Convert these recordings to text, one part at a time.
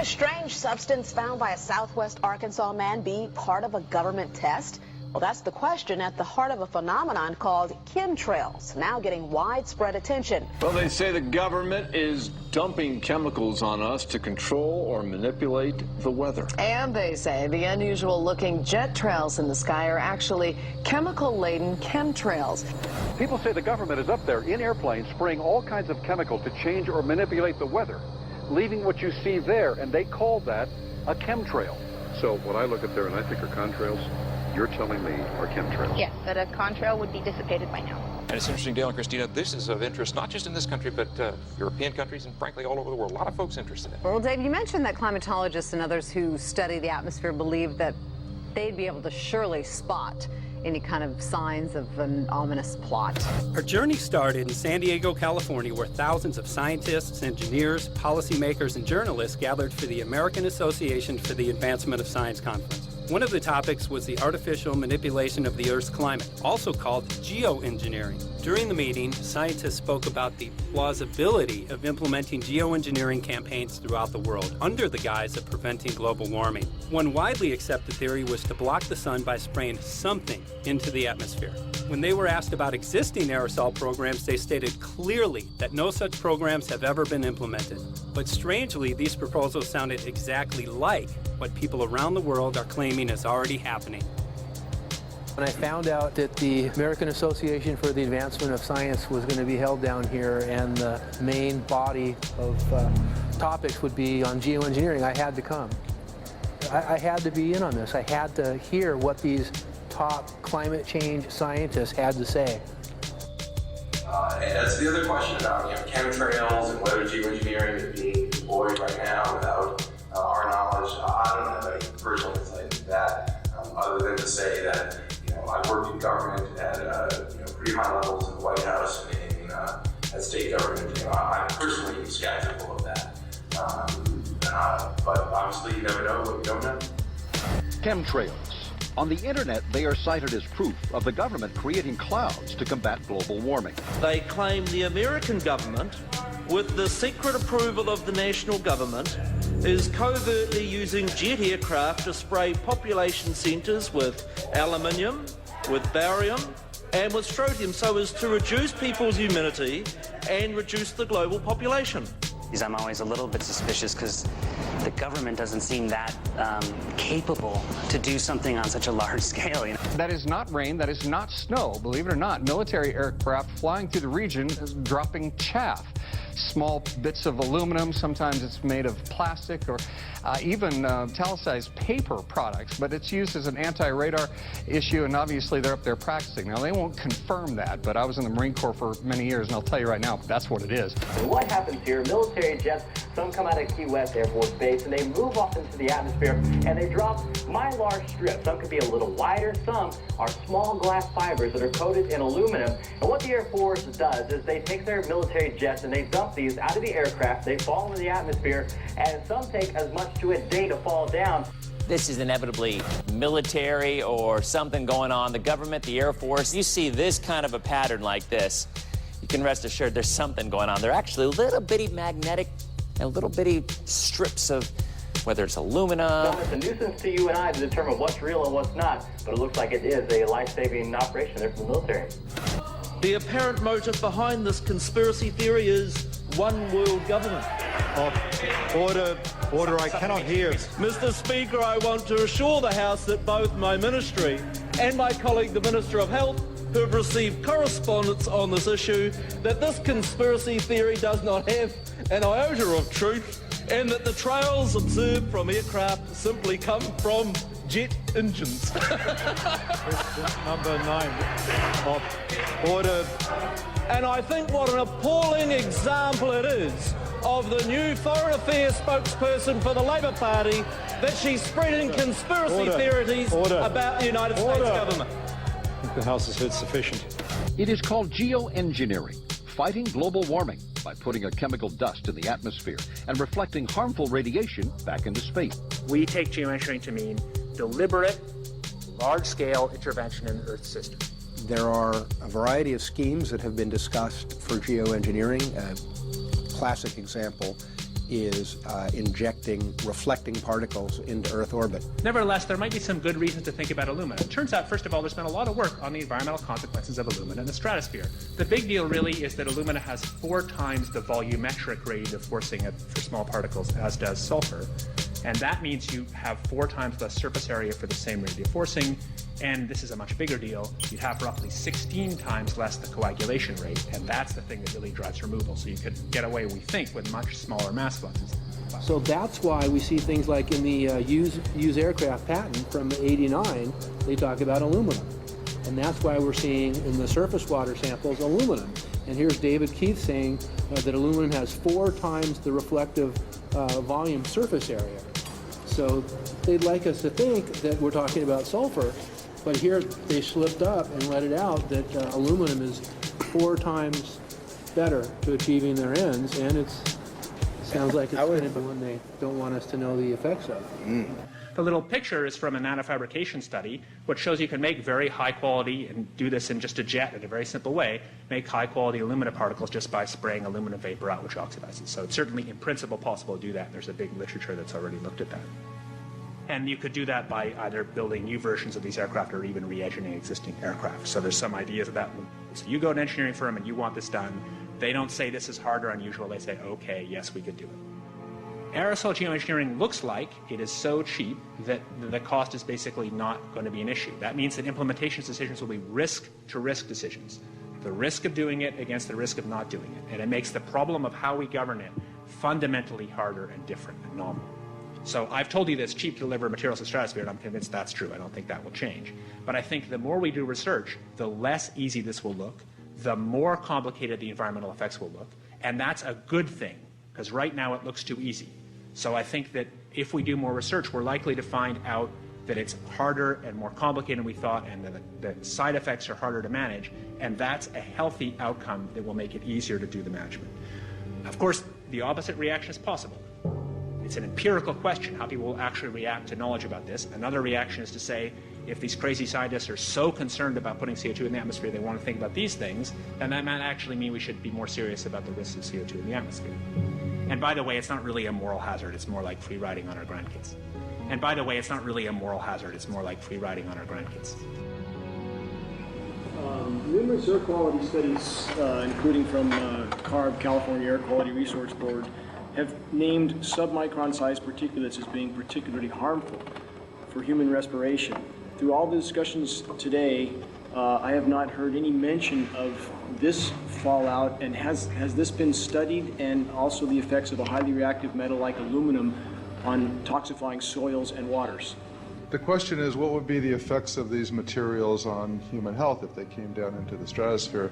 a strange substance found by a southwest Arkansas man be part of a government test? Well, that's the question at the heart of a phenomenon called chemtrails, now getting widespread attention. Well, they say the government is dumping chemicals on us to control or manipulate the weather. And they say the unusual-looking jet trails in the sky are actually chemical-laden chemtrails. People say the government is up there in airplanes spraying all kinds of chemicals to change or manipulate the weather, leaving what you see there, and they call that a chemtrail. So when I look at there and I think are contrails, you're telling me are chemtrails? Yes, but a contrail would be dissipated by now. And it's interesting, Dale and Christina, this is of interest not just in this country, but European countries and frankly all over the world. A lot of folks interested in it. Well, Dave, you mentioned that climatologists and others who study the atmosphere believe that they'd be able to surely spot any kind of signs of an ominous plot. Our journey started in San Diego, California, where thousands of scientists, engineers, policymakers, and journalists gathered for the American Association for the Advancement of Science Conference. One of the topics was the artificial manipulation of the Earth's climate, also called geoengineering. During the meeting, scientists spoke about the plausibility of implementing geoengineering campaigns throughout the world under the guise of preventing global warming. One widely accepted theory was to block the sun by spraying something into the atmosphere. When they were asked about existing aerosol programs, they stated clearly that no such programs have ever been implemented. But strangely, these proposals sounded exactly like what people around the world are claiming is already happening. When I found out that the American Association for the Advancement of Science was going to be held down here and the main body of topics would be on geoengineering, I had to come. I had to be in on this. I had to hear what these top climate change scientists had to say. And that's the other question about chemtrails and whether geoengineering is being deployed right now without our knowledge. I don't have any personal insight into that, other than to say that I've worked in government at pretty high levels in the White House and at state government. I'm personally skeptical of that. But obviously, you never know what you don't know. Chemtrails. On the internet, they are cited as proof of the government creating clouds to combat global warming. They claim the American government, with the secret approval of the national government, is covertly using jet aircraft to spray population centres with aluminium, with barium, and with strontium so as to reduce people's immunity and reduce the global population. I'm always a little bit suspicious because the government doesn't seem that capable to do something on such a large scale. That is not rain, that is not snow. Believe it or not, military aircraft flying through the region is dropping chaff. Small bits of aluminum, sometimes it's made of plastic or even talicized paper products, but it's used as an anti-radar issue, and obviously they're up there practicing. Now, they won't confirm that, but I was in the Marine Corps for many years, and I'll tell you right now, that's what it is. What happens here, military jets, some come out of Key West Air Force Base, and they move off into the atmosphere, and they drop mylar strips. Some could be a little wider, some are small glass fibers that are coated in aluminum, and what the Air Force does is they take their military jets and they dump these out of the aircraft, they fall into the atmosphere, and some take as much to a day to fall down. This is inevitably military or something going on. The government, the Air Force, you see this kind of a pattern like this, you can rest assured there's something going on. They're actually little bitty magnetic and little bitty strips of, whether it's aluminum. Well, it's a nuisance to you and I to determine what's real and what's not, but it looks like it is a life-saving operation there from the military. The apparent motive behind this conspiracy theory is one world government. Order, I cannot hear. Mr. Speaker, I want to assure the House that both my ministry and my colleague, the Minister of Health, who have received correspondence on this issue, that this conspiracy theory does not have an iota of truth, and that the trails observed from aircraft simply come from jet engines. Question number 9. Order. And I think what an appalling example it is of the new Foreign Affairs spokesperson for the Labour Party that she's spreading conspiracy theories about the United States government. I think the House has heard sufficient. It is called geoengineering, fighting global warming by putting a chemical dust in the atmosphere and reflecting harmful radiation back into space. We take geoengineering to mean deliberate, large-scale intervention in the Earth's system. There are a variety of schemes that have been discussed for geoengineering. A classic example is injecting reflecting particles into Earth orbit. Nevertheless, there might be some good reasons to think about alumina. It turns out, first of all, there's been a lot of work on the environmental consequences of alumina in the stratosphere. The big deal really is that alumina has 4 times the volumetric gradient forcing for small particles as does sulfur. And that means you have 4 times less surface area for the same radiative forcing. And this is a much bigger deal. You have roughly 16 times less the coagulation rate, and that's the thing that really drives removal. So you could get away, we think, with much smaller mass fluxes. So that's why we see things like in the use aircraft patent from '89, they talk about aluminum. And that's why we're seeing in the surface water samples aluminum. And here's David Keith saying that aluminum has 4 times the reflective volume surface area. So they'd like us to think that we're talking about sulfur, but here they slipped up and let it out that aluminum is 4 times better to achieving their ends, and it sounds like it's kind of the one they don't want us to know the effects of. The little picture is from a nanofabrication study, which shows you can make very high quality, and do this in just a jet in a very simple way, make high quality alumina particles just by spraying aluminum vapor out, which oxidizes. So it's certainly in principle possible to do that. There's a big literature that's already looked at that. And you could do that by either building new versions of these aircraft or even re-engineering existing aircraft. So there's some ideas of that. So you go to an engineering firm and you want this done. They don't say this is hard or unusual. They say, okay, yes, we could do it. Aerosol geoengineering looks like it is so cheap that the cost is basically not going to be an issue. That means that implementation decisions will be risk-to-risk decisions. The risk of doing it against the risk of not doing it. And it makes the problem of how we govern it fundamentally harder and different and novel. So I've told you that it's cheap to deliver materials to the stratosphere, and I'm convinced that's true. I don't think that will change. But I think the more we do research, the less easy this will look, the more complicated the environmental effects will look. And that's a good thing, because right now it looks too easy. So I think that if we do more research, we're likely to find out that it's harder and more complicated than we thought, and that the side effects are harder to manage, and that's a healthy outcome that will make it easier to do the management. Of course, the opposite reaction is possible. It's an empirical question, how people will actually react to knowledge about this. Another reaction is to say, if these crazy scientists are so concerned about putting CO2 in the atmosphere, they want to think about these things, then that might actually mean we should be more serious about the risks of CO2 in the atmosphere. And by the way, it's not really a moral hazard, it's more like free riding on our grandkids. And by the way, it's not really a moral hazard, it's more like free riding on our grandkids. Numerous air quality studies, including from CARB, California Air Quality Resource Board, have named submicron-sized particulates as being particularly harmful for human respiration. Through all the discussions today, I have not heard any mention of this fallout, and has this been studied, and also the effects of a highly reactive metal like aluminum on toxifying soils and waters? The question is, what would be the effects of these materials on human health if they came down into the stratosphere,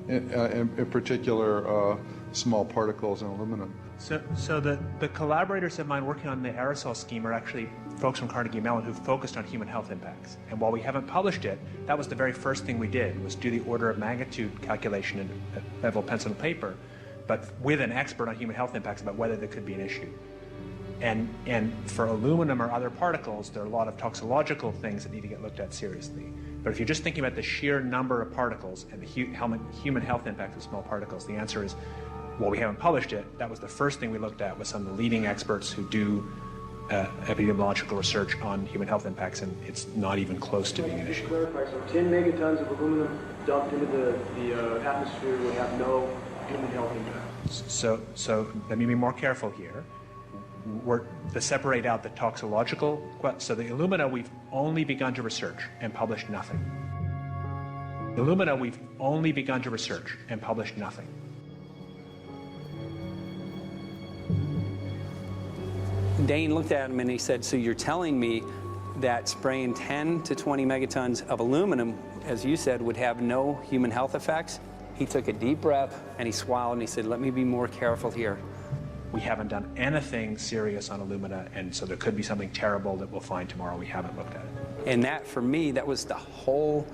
in particular small particles and aluminum? So the collaborators of mine working on the aerosol scheme are actually folks from Carnegie Mellon who've focused on human health impacts. And while we haven't published it, that was the very first thing we did, was do the order of magnitude calculation in level pencil and paper, but with an expert on human health impacts about whether there could be an issue. And for aluminum or other particles, there are a lot of toxicological things that need to get looked at seriously. But if you're just thinking about the sheer number of particles and the human health impact of small particles, the answer is, well, we haven't published it. That was the first thing we looked at with some of the leading experts who do epidemiological research on human health impacts, and it's not even close to being an issue. To clarify, so 10 megatons of aluminum dumped into the atmosphere would have no human health impact. So let me be more careful here. To separate out the toxicological, so the alumina we've only begun to research and published nothing. The alumina we've only begun to research and published nothing. Dane looked at him and he said, so you're telling me that spraying 10 to 20 megatons of aluminum, as you said, would have no human health effects? He took a deep breath and he swallowed and he said, let me be more careful here. We haven't done anything serious on alumina, and so there could be something terrible that we'll find tomorrow. We haven't looked at it. And that, for me, that was the whole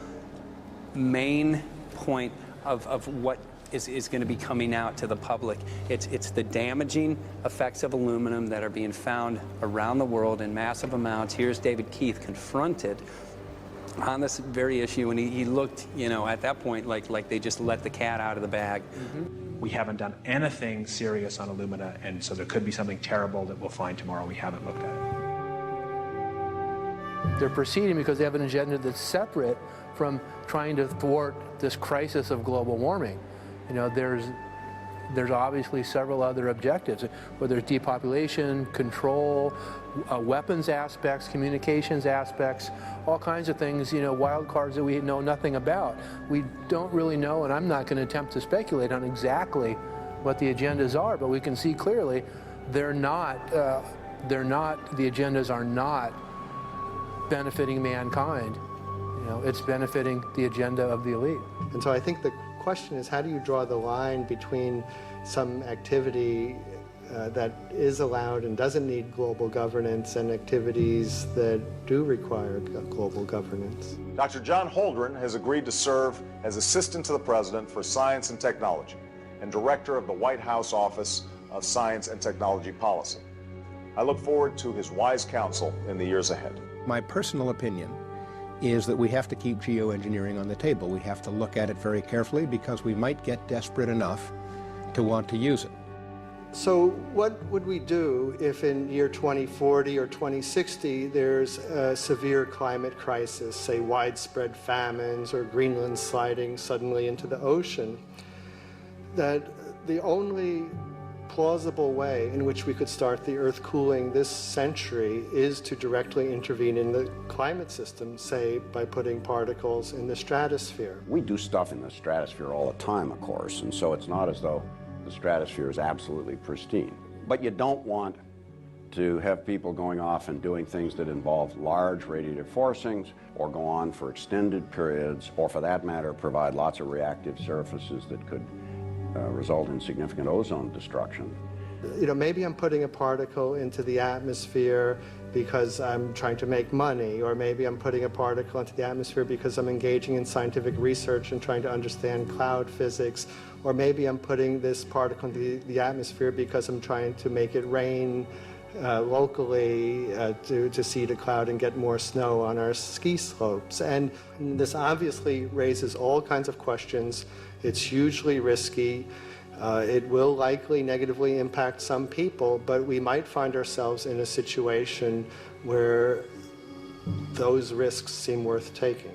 main point of what is going to be coming out to the public. It's the damaging effects of aluminum that are being found around the world in massive amounts. Here's David Keith confronted on this very issue, and he looked, you know, at that point like they just let the cat out of the bag. Mm-hmm. we haven't done anything serious on Illumina, and so there could be something terrible that we'll find tomorrow. We haven't looked at it. They're proceeding because they have an agenda that's separate from trying to thwart this crisis of global warming. You know, there's obviously several other objectives, whether it's depopulation, control, weapons aspects, communications aspects, all kinds of things, you know, wild cards that we know nothing about. We don't really know, and I'm not going to attempt to speculate on exactly what the agendas are, but we can see clearly the agendas are not benefiting mankind. You know, it's benefiting the agenda of the elite. And so I think the question is, how do you draw the line between some activity that is allowed and doesn't need global governance and activities that do require global governance? Dr. John Holdren has agreed to serve as Assistant to the President for Science and Technology and Director of the White House Office of Science and Technology Policy. I look forward to his wise counsel in the years ahead. My personal opinion is that we have to keep geoengineering on the table. We have to look at it very carefully because we might get desperate enough to want to use it. So what would we do if in year 2040 or 2060 there's a severe climate crisis, say widespread famines or Greenland sliding suddenly into the ocean? That the only plausible way in which we could start the Earth cooling this century is to directly intervene in the climate system, say by putting particles in the stratosphere. We do stuff in the stratosphere all the time, of course, and so it's not as though the stratosphere is absolutely pristine. But you don't want to have people going off and doing things that involve large radiative forcings or go on for extended periods, or for that matter provide lots of reactive surfaces that could result in significant ozone destruction. You know, maybe I'm putting a particle into the atmosphere because I'm trying to make money, or maybe I'm putting a particle into the atmosphere because I'm engaging in scientific research and trying to understand cloud physics, or maybe I'm putting this particle into the atmosphere because I'm trying to make it rain locally to seed a cloud and get more snow on our ski slopes. And this obviously raises all kinds of questions. It's hugely risky. It will likely negatively impact some people, but we might find ourselves in a situation where those risks seem worth taking.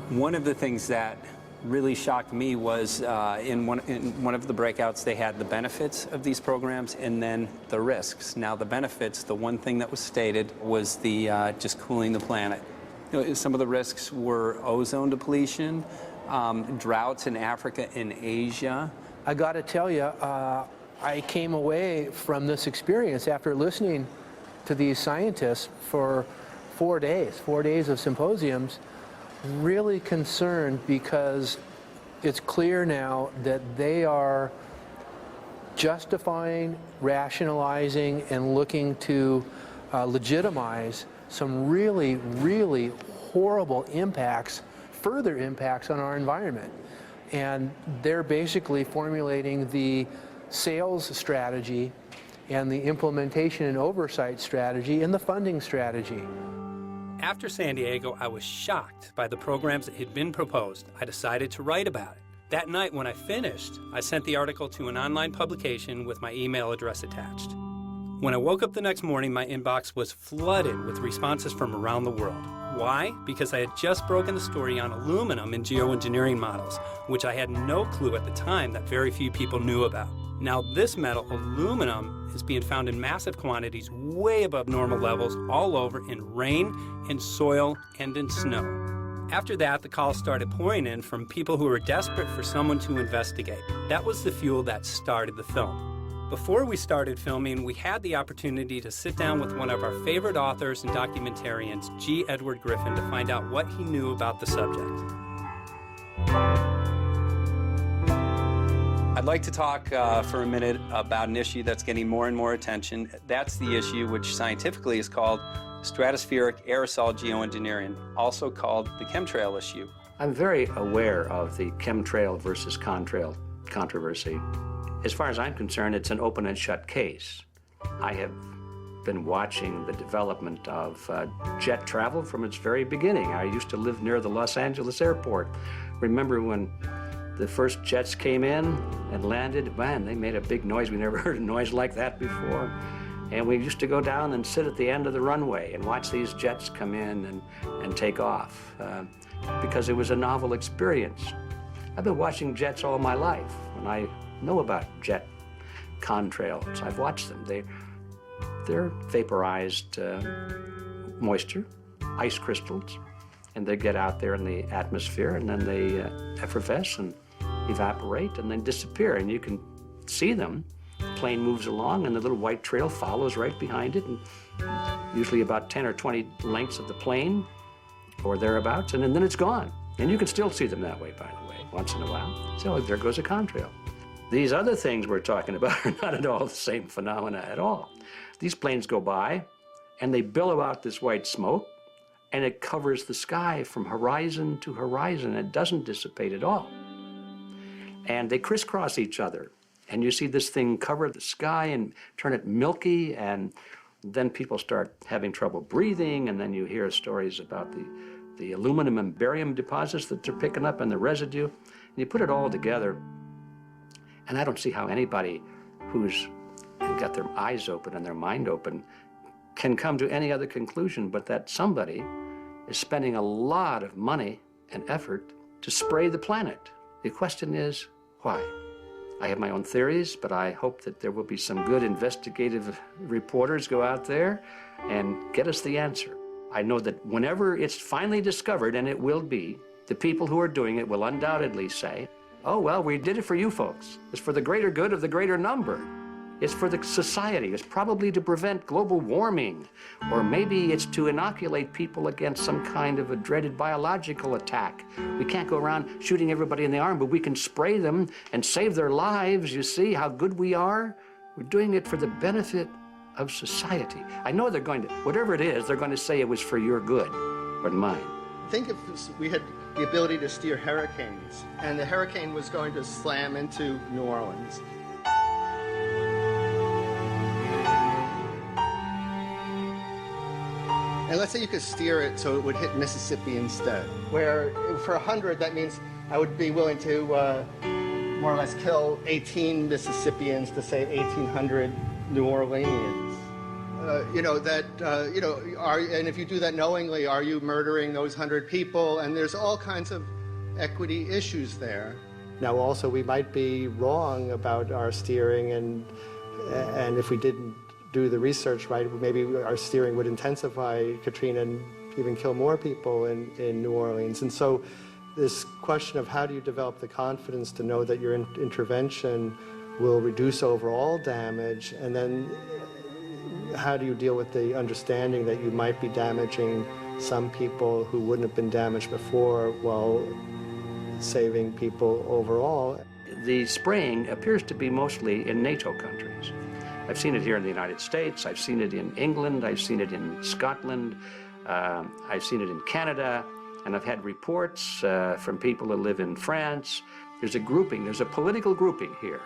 One of the things that really shocked me was in one of the breakouts they had the benefits of these programs and then the risks. Now the benefits, the one thing that was stated was the just cooling the planet. You know, some of the risks were ozone depletion, droughts in Africa and Asia. I got to tell you, I came away from this experience after listening to these scientists for 4 days of symposiums, really concerned because it's clear now that they are justifying, rationalizing, and looking to legitimize some really, really horrible impacts, further impacts on our environment. And they're basically formulating the sales strategy and the implementation and oversight strategy and the funding strategy. After San Diego, I was shocked by the programs that had been proposed. I decided to write about it. That night when I finished, I sent the article to an online publication with my email address attached. When I woke up the next morning, my inbox was flooded with responses from around the world. Why? Because I had just broken the story on aluminum in geoengineering models, which I had no clue at the time that very few people knew about. Now this metal, aluminum, is being found in massive quantities way above normal levels all over in rain, in soil, and in snow. After that, the calls started pouring in from people who were desperate for someone to investigate. That was the fuel that started the film. Before we started filming, we had the opportunity to sit down with one of our favorite authors and documentarians, G. Edward Griffin, to find out what he knew about the subject. I'd like to talk for a minute about an issue that's getting more and more attention. That's the issue which scientifically is called stratospheric aerosol geoengineering, also called the chemtrail issue. I'm very aware of the chemtrail versus contrail controversy. As far as I'm concerned, it's an open and shut case. I have been watching the development of jet travel from its very beginning. I used to live near the Los Angeles airport. Remember when the first jets came in and landed, man, they made a big noise. We never heard a noise like that before. And we used to go down and sit at the end of the runway and watch these jets come in and take off because it was a novel experience. I've been watching jets all my life, and I know about jet contrails. I've watched them. They're vaporized moisture, ice crystals, and they get out there in the atmosphere, and then they effervesce and evaporate and then disappear, and you can see them. The plane moves along, and the little white trail follows right behind it, and usually about 10 or 20 lengths of the plane or thereabouts, and then it's gone. And you can still see them that way, by the way, once in a while. So there goes a contrail. These other things we're talking about are not at all the same phenomena at all. These planes go by, and they billow out this white smoke, and it covers the sky from horizon to horizon. It doesn't dissipate at all. And they crisscross each other. And you see this thing cover the sky and turn it milky, and then people start having trouble breathing, and then you hear stories about the aluminum and barium deposits that they're picking up and the residue. And you put it all together, and I don't see how anybody who's got their eyes open and their mind open can come to any other conclusion but that somebody is spending a lot of money and effort to spray the planet. The question is, why? I have my own theories, but I hope that there will be some good investigative reporters go out there and get us the answer. I know that whenever it's finally discovered, and it will be, the people who are doing it will undoubtedly say, oh, well, we did it for you folks. It's for the greater good of the greater number. It's for the society. It's probably to prevent global warming, or maybe it's to inoculate people against some kind of a dreaded biological attack. We can't go around shooting everybody in the arm, but we can spray them and save their lives. You see how good we are? We're doing it for the benefit of society. I know they're going to, whatever it is, they're going to say it was for your good or mine. Think if we had the ability to steer hurricanes, and the hurricane was going to slam into New Orleans. And let's say you could steer it so it would hit Mississippi instead, where for 100, that means I would be willing to more or less kill 18 Mississippians to save 1,800 New Orleanians. And if you do that knowingly, are you murdering those 100 people? And there's all kinds of equity issues there. Now, also, we might be wrong about our steering, and if we didn't do the research right, maybe our steering would intensify Katrina and even kill more people in New Orleans. And so this question of how do you develop the confidence to know that your intervention will reduce overall damage, and then how do you deal with the understanding that you might be damaging some people who wouldn't have been damaged before while saving people overall? The spraying appears to be mostly in NATO countries. I've seen it here in the United States, I've seen it in England, I've seen it in Scotland, I've seen it in Canada, and I've had reports from people who live in France. There's a grouping, there's a political grouping here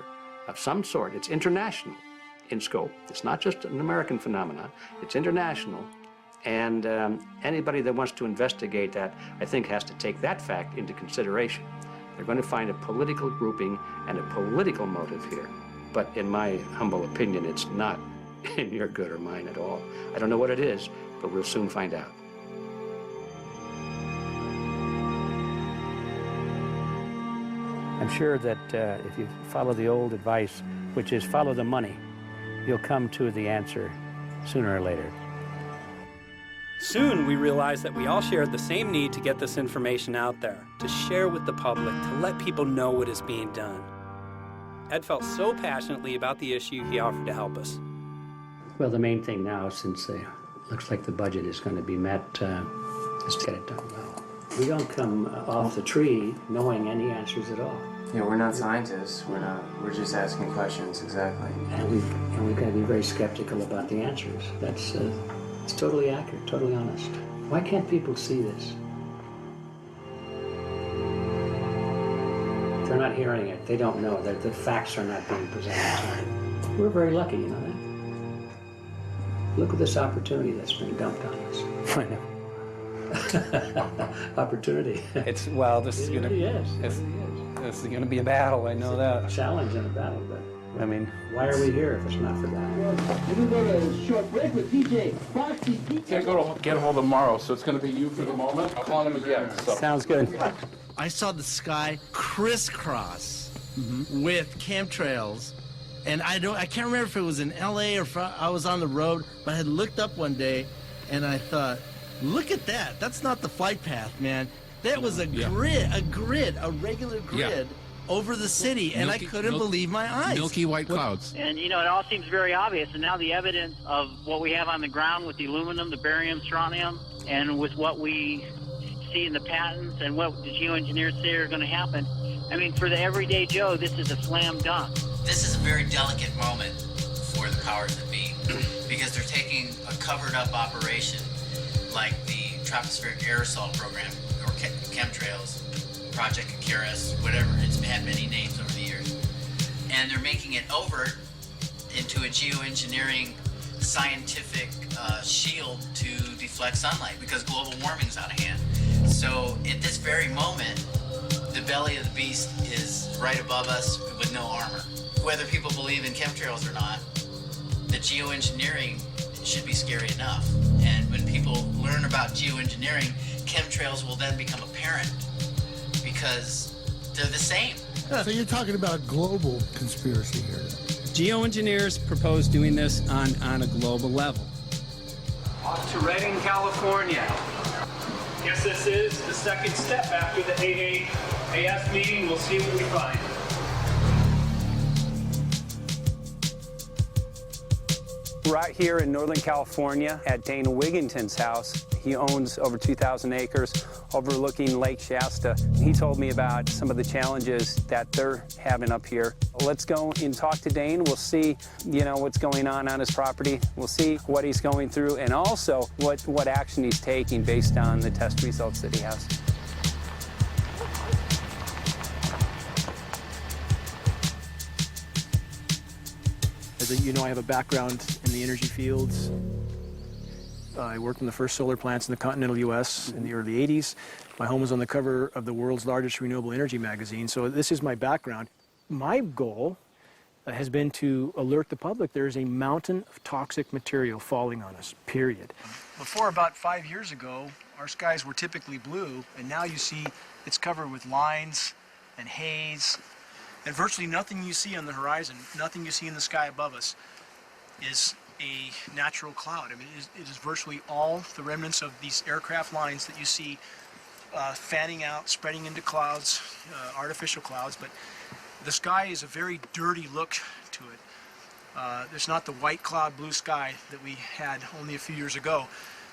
of some sort. It's international in scope. It's not just an American phenomenon, it's international. And anybody that wants to investigate that, I think, has to take that fact into consideration. They're going to find a political grouping and a political motive here. But in my humble opinion, it's not in your good or mine at all. I don't know what it is, but we'll soon find out. I'm sure that if you follow the old advice, which is follow the money, you'll come to the answer sooner or later. Soon we realized that we all shared the same need to get this information out there, to share with the public, to let people know what is being done. Ed felt so passionately about the issue, he offered to help us. Well, the main thing now, since it looks like the budget is going to be met, is to get it done well. We don't come off the tree knowing any answers at all. Yeah, we're not scientists. We're just asking questions, exactly. And we've got to be very skeptical about the answers. That's it's totally accurate, totally honest. Why can't people see this? They're not hearing it. They don't know that the facts are not being presented to them. We're very lucky, you know that? Look at this opportunity that's been dumped on us. I know. Opportunity. Well, this is going to... Yes. It really is. This is going to be a battle, I know that. Challenge and a battle, but I mean, why are we here if it's not for that? We're going to go to a short break with DJ Foxy. Can't go to get him all tomorrow, so it's going to be you for the moment. I'll call him again. So. Sounds good. I saw the sky crisscross with chemtrails, and I can't remember if it was in LA or if I was on the road, but I had looked up one day, and I thought, look at that. That's not the flight path, man. That was a grid, a regular grid over the city, and I couldn't believe my eyes. Milky white clouds. And, you know, it all seems very obvious, and now the evidence of what we have on the ground with the aluminum, the barium, strontium, and with what we see in the patents and what the geoengineers say are going to happen, I mean, for the everyday Joe, this is a slam dunk. This is a very delicate moment for the powers that be, because they're taking a covered-up operation like the tropospheric aerosol program, or chemtrails, Project Icarus, whatever. It's had many names over the years. And they're making it overt into a geoengineering scientific shield to deflect sunlight, because global warming's out of hand. So at this very moment, the belly of the beast is right above us with no armor. Whether people believe in chemtrails or not, the geoengineering should be scary enough. And when people learn about geoengineering, chemtrails will then become apparent, because they're the same. So you're talking about a global conspiracy here. Geoengineers propose doing this on a global level. Off to Redding, California. Guess this is the second step after the AAAS meeting. We'll see what we find. Right here in Northern California at Dana Wigington's house. He owns over 2,000 acres overlooking Lake Shasta. He told me about some of the challenges that they're having up here. Let's go and talk to Dane. We'll see, you know, what's going on his property. We'll see what he's going through, and also what action he's taking based on the test results that he has. As you know, I have a background in the energy fields. I worked in the first solar plants in the continental U.S. in the early 80s. My home was on the cover of the world's largest renewable energy magazine, so this is my background. My goal has been to alert the public there is a mountain of toxic material falling on us, period. Before about 5 years ago, our skies were typically blue, and now you see it's covered with lines and haze, and virtually nothing you see on the horizon, nothing you see in the sky above us is a natural cloud. I mean, it is virtually all the remnants of these aircraft lines that you see fanning out, spreading into clouds, artificial clouds, but the sky is a very dirty look to it. There's not the white cloud blue sky that we had only a few years ago,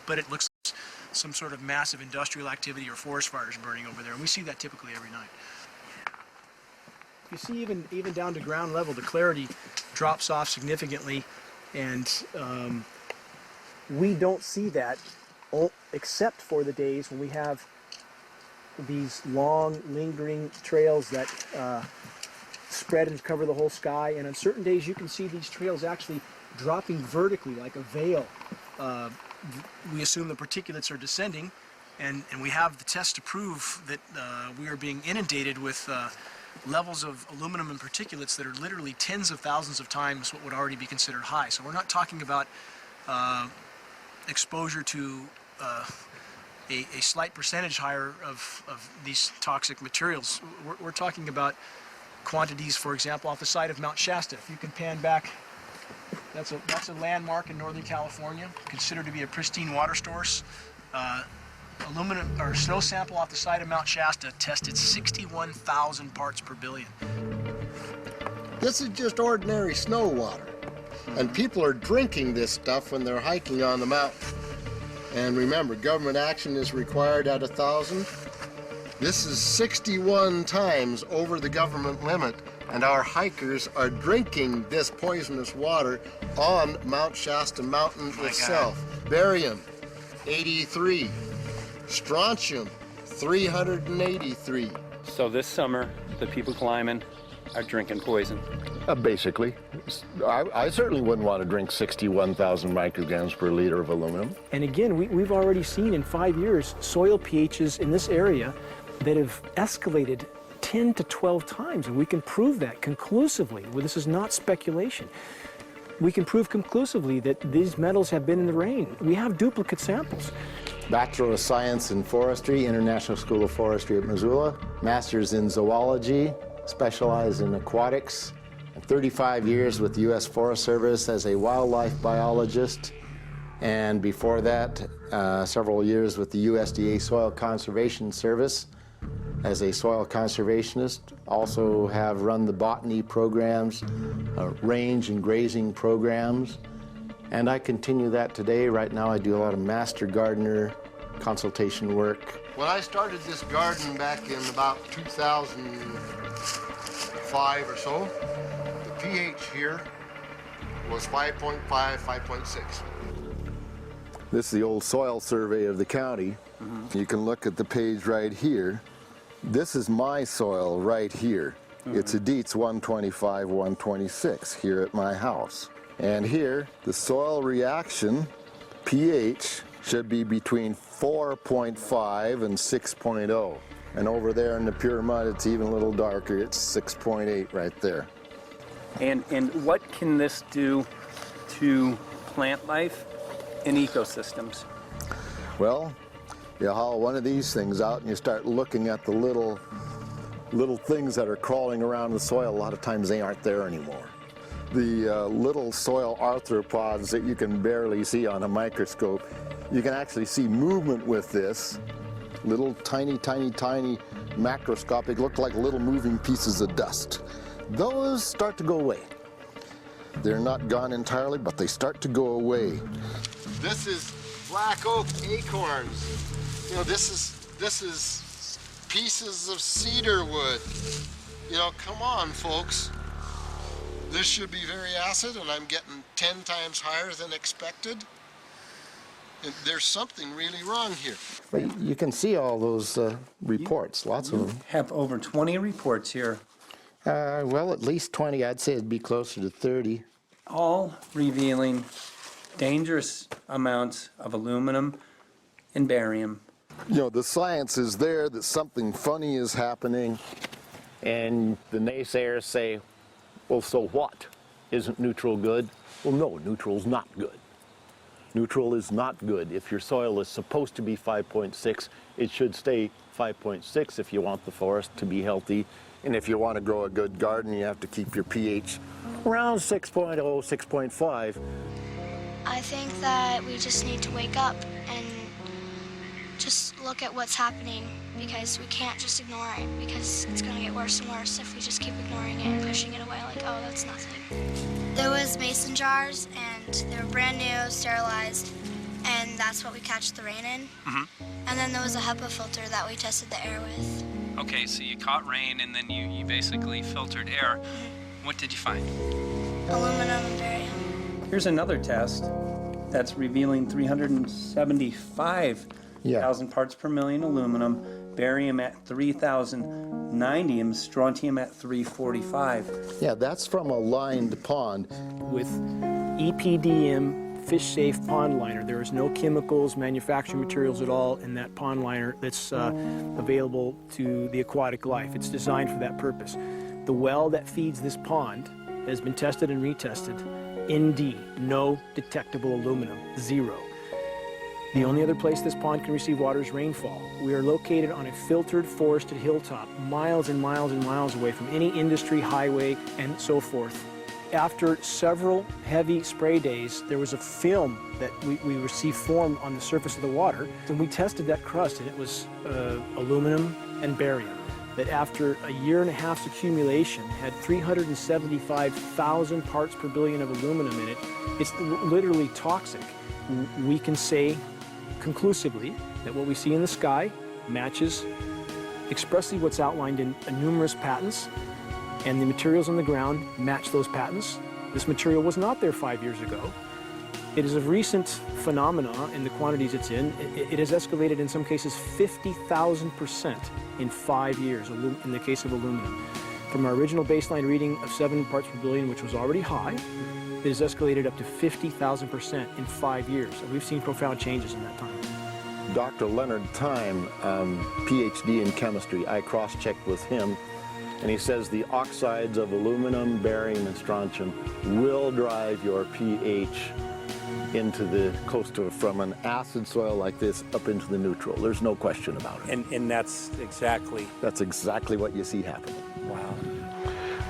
but it looks like some sort of massive industrial activity or forest fires burning over there, and we see that typically every night. You see even down to ground level, the clarity drops off significantly, and we don't see that except for the days when we have these long, lingering trails that spread and cover the whole sky, and on certain days you can see these trails actually dropping vertically like a veil. We assume the particulates are descending, and we have the test to prove that we are being inundated with levels of aluminum and particulates that are literally tens of thousands of times what would already be considered high. So we're not talking about exposure to a slight percentage higher of these toxic materials. We're talking about quantities, for example, off the side of Mount Shasta. If you can pan back, that's a landmark in Northern California, considered to be a pristine water source. Aluminum or snow sample off the side of Mount Shasta tested 61,000 parts per billion. This is just ordinary snow water, and people are drinking this stuff when they're hiking on the mountain. And remember, government action is required at 1,000. This is 61 times over the government limit, and our hikers are drinking this poisonous water on Mount Shasta Mountain itself. Barium, 83. Strontium, 383. So this summer, the people climbing are drinking poison. Basically. I certainly wouldn't want to drink 61,000 micrograms per liter of aluminum. And again, we've already seen in 5 years soil pHs in this area that have escalated 10 to 12 times, and we can prove that conclusively. Well, this is not speculation. We can prove conclusively that these metals have been in the rain. We have duplicate samples. Bachelor of Science in Forestry, International School of Forestry at Missoula. Master's in Zoology, specialized in aquatics. And 35 years with the U.S. Forest Service as a wildlife biologist. And before that, several years with the USDA Soil Conservation Service as a soil conservationist. Also have run the botany programs, range and grazing programs. And I continue that today. Right now I do a lot of master gardener consultation work. When I started this garden back in about 2005 or so, the pH here was 5.5, 5.6. This is the old soil survey of the county. You can look at the page right here. This is my soil right here. It's a Dietz 125, 126 here at my house. And here, the soil reaction pH should be between 4.5 and 6.0. And over there in the pure mud, it's even a little darker. It's 6.8 right there. And what can this do to plant life and ecosystems? Well, you haul one of these things out and you start looking at the little things that are crawling around the soil. A lot of times they aren't there anymore. The little soil arthropods that you can barely see on a microscope, you can actually see movement with this. Little tiny, tiny, tiny macroscopic, look like little moving pieces of dust. Those start to go away. They're not gone entirely, but they start to go away. This is black oak acorns. You know, this is pieces of cedar wood. You know, come on, folks. This should be very acid, and I'm getting 10 times higher than expected. And there's something really wrong here. But you can see all those reports, lots of them. Have over 20 reports here. Well, at least 20. I'd say it'd be closer to 30. All revealing dangerous amounts of aluminum and barium. You know, the science is there that something funny is happening. And the naysayers say, well, so what? Isn't neutral good? Well, no, neutral's not good. Neutral is not good. If your soil is supposed to be 5.6, it should stay 5.6 if you want the forest to be healthy. And if you want to grow a good garden, you have to keep your pH around 6.0, 6.5. I think that we just need to wake up and just look at what's happening, because we can't just ignore it, because it's going to get worse and worse if we just keep ignoring it and pushing it away like, oh, that's nothing. There was mason jars, and they were brand new, sterilized, and that's what we catch the rain in. And then there was a HEPA filter that we tested the air with. Okay, so you caught rain and then you basically filtered air. What did you find? Aluminum and barium. Here's another test that's revealing 375,000 parts per million aluminum, barium at 3,090, and strontium at 345. Yeah, that's from a lined pond. With EPDM fish-safe pond liner. There is no chemicals, manufacturing materials at all in that pond liner that's available to the aquatic life. It's designed for that purpose. The well that feeds this pond has been tested and retested. ND, no detectable aluminum, 0. The only other place this pond can receive water is rainfall. We are located on a filtered, forested hilltop, miles and miles and miles away from any industry, highway, and so forth. After several heavy spray days, there was a film that we received formed on the surface of the water, and we tested that crust, and it was aluminum and barium, that after a year and a half's accumulation had 375,000 parts per billion of aluminum in it. It's literally toxic. We can say conclusively that what we see in the sky matches expressly what's outlined in numerous patents, and the materials on the ground match those patents. This material was not there 5 years ago. It is a recent phenomenon in the quantities it's in. It has escalated in some cases 50,000% in 5 years in the case of aluminum. From our original baseline reading of 7 parts per billion, which was already high, it has escalated up to 50,000% in 5 years. And we've seen profound changes in that time. Dr. Leonard Time, PhD in chemistry, I cross-checked with him. And he says the oxides of aluminum, barium, and strontium will drive your pH into the coastal, from an acid soil like this up into the neutral. There's no question about it. And that's exactly what you see happening. Wow.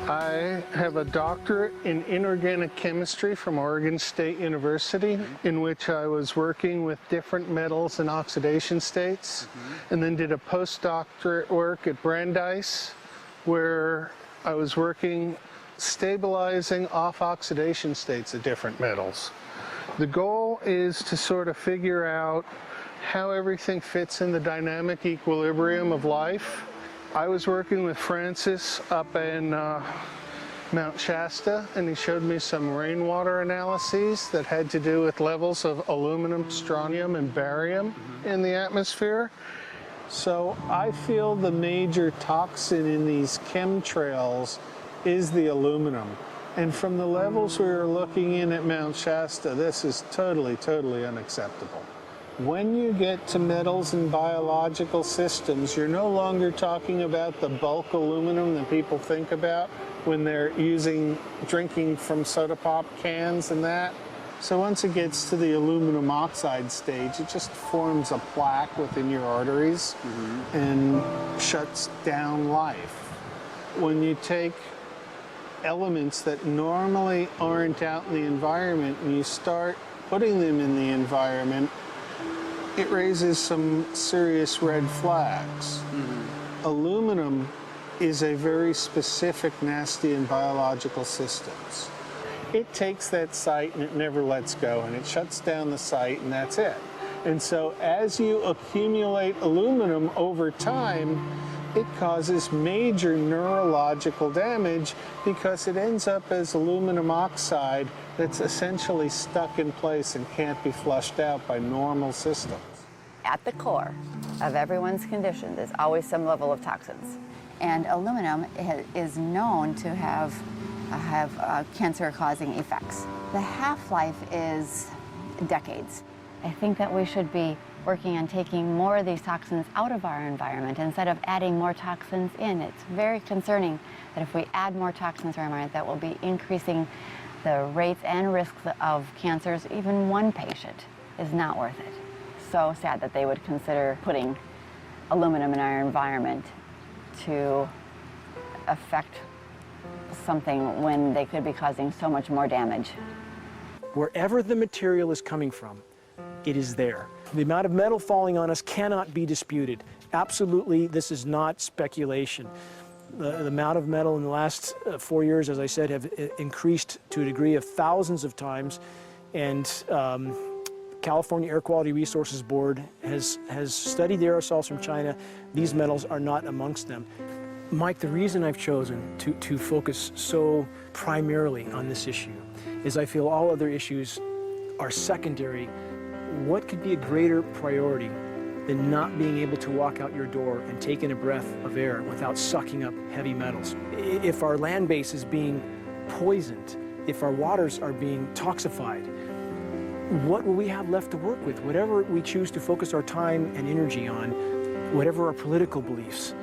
I have a doctorate in inorganic chemistry from Oregon State University, in which I was working with different metals and oxidation states, and then did a postdoctorate work at Brandeis, where I was working stabilizing off oxidation states of different metals. The goal is to sort of figure out how everything fits in the dynamic equilibrium of life. I was working with Francis up in Mount Shasta, and he showed me some rainwater analyses that had to do with levels of aluminum, strontium, and barium in the atmosphere. So I feel the major toxin in these chemtrails is the aluminum. And from the levels we were looking in at Mount Shasta, this is totally, totally unacceptable. When you get to metals and biological systems, you're no longer talking about the bulk aluminum that people think about when they're drinking from soda pop cans and that. So once it gets to the aluminum oxide stage, it just forms a plaque within your arteries and shuts down life. When you take elements that normally aren't out in the environment and you start putting them in the environment, it raises some serious red flags. Aluminum is a very specific nasty in biological systems. It takes that site and it never lets go, and it shuts down the site, and that's it. And so as you accumulate aluminum over time, it causes major neurological damage because it ends up as aluminum oxide that's essentially stuck in place and can't be flushed out by normal systems. At the core of everyone's condition, there's always some level of toxins. And aluminum is known to have cancer-causing effects. The half-life is decades. I think that we should be working on taking more of these toxins out of our environment instead of adding more toxins in. It's very concerning that if we add more toxins to our environment, that will be increasing the rates and risks of cancers. Even one patient is not worth it. So sad that they would consider putting aluminum in our environment to affect something when they could be causing so much more damage. Wherever the material is coming from, it is there. The amount of metal falling on us cannot be disputed. Absolutely, this is not speculation. The amount of metal in the last 4 years, as I said, have increased to a degree of thousands of times, and California Air Quality Resources Board has studied the aerosols from China. These metals are not amongst them. Mike, the reason I've chosen to focus so primarily on this issue is I feel all other issues are secondary. What could be a greater priority than not being able to walk out your door and take in a breath of air without sucking up heavy metals? If our land base is being poisoned, if our waters are being toxified, what will we have left to work with? Whatever we choose to focus our time and energy on, whatever our political beliefs,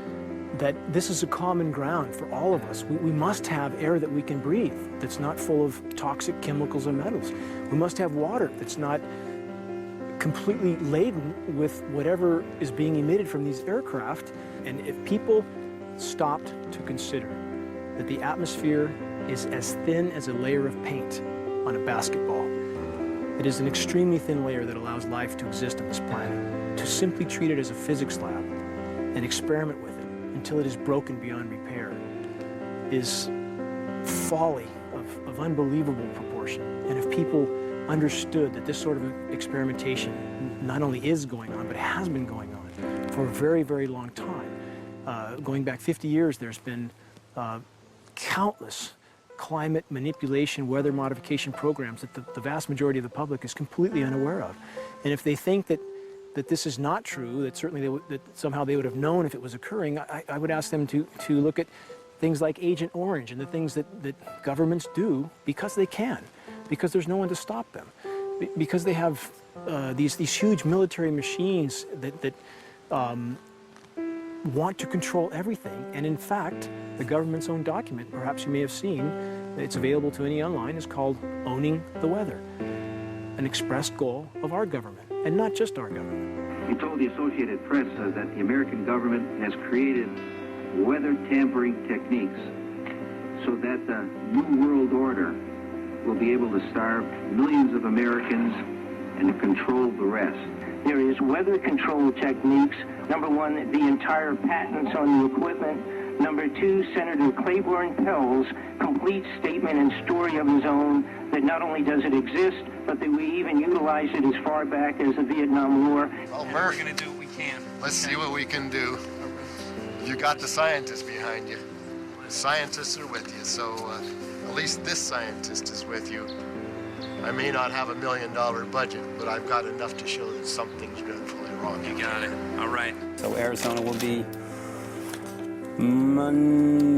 that this is a common ground for all of us. We must have air that we can breathe that's not full of toxic chemicals and metals. We must have water that's not completely laden with whatever is being emitted from these aircraft. And if people stopped to consider that the atmosphere is as thin as a layer of paint on a basketball, it is an extremely thin layer that allows life to exist on this planet, to simply treat it as a physics lab and experiment with it until it is broken beyond repair is folly of unbelievable proportion. And if people understood that this sort of experimentation not only is going on, but has been going on for a very, very long time. Going back 50 years, there's been countless climate manipulation, weather modification programs that the vast majority of the public is completely unaware of. And if they think that this is not true, that certainly that somehow they would have known if it was occurring, I would ask them to look at things like Agent Orange and the things that governments do because they can, because there's no one to stop them, because they have want to control everything. And in fact, the government's own document, perhaps you may have seen, it's available to any online, is called Owning the Weather, an expressed goal of our government, and not just our government. He told the Associated Press that the American government has created weather tampering techniques so that the New World Order will be able to starve millions of Americans and to control the rest. There is weather control techniques. Number one, the entire patents on the equipment. Number two, Senator Claiborne Pell's complete statement and story of his own that not only does it exist, but that we even utilize it as far back as the Vietnam War. Well, Murph, We're going to do what we can. let's see what we can do. You got the scientists behind you. The scientists are with you, so at least this scientist is with you. I may not have $1 million budget, but I've got enough to show that something's dreadfully wrong. You got it. All right. So Arizona will be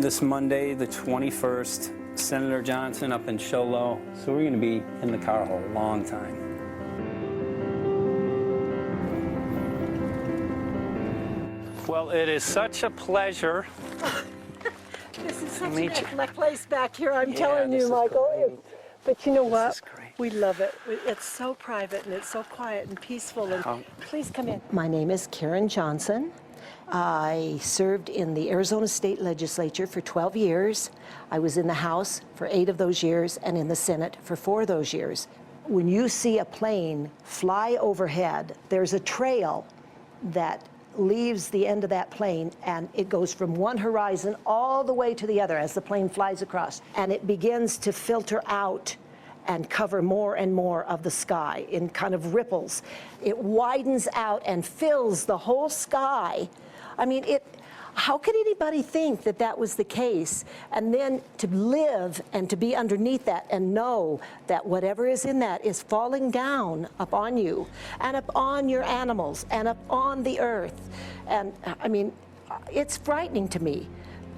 this Monday, the 21st. Senator Johnson up in Show Low. So we're going to be in the car a long time. Well, it is such a pleasure. This is to such meet a place back here, I'm Yeah, telling this you, is Michael. But you know what? is great. We love it. It's so private and it's so quiet and peaceful. And please come in. My name is Karen Johnson. I served in the Arizona State Legislature for 12 years. I was in the House for 8 of those years and in the Senate for 4 of those years. When you see a plane fly overhead, there's a trail that leaves the end of that plane, and it goes from one horizon all the way to the other as the plane flies across, and it begins to filter out and cover more and more of the sky in kind of ripples. It widens out and fills the whole sky. I mean, how could anybody think that that was the case? And then to live and to be underneath that and know that whatever is in that is falling down upon you and upon your animals and upon the earth. And I mean, it's frightening to me.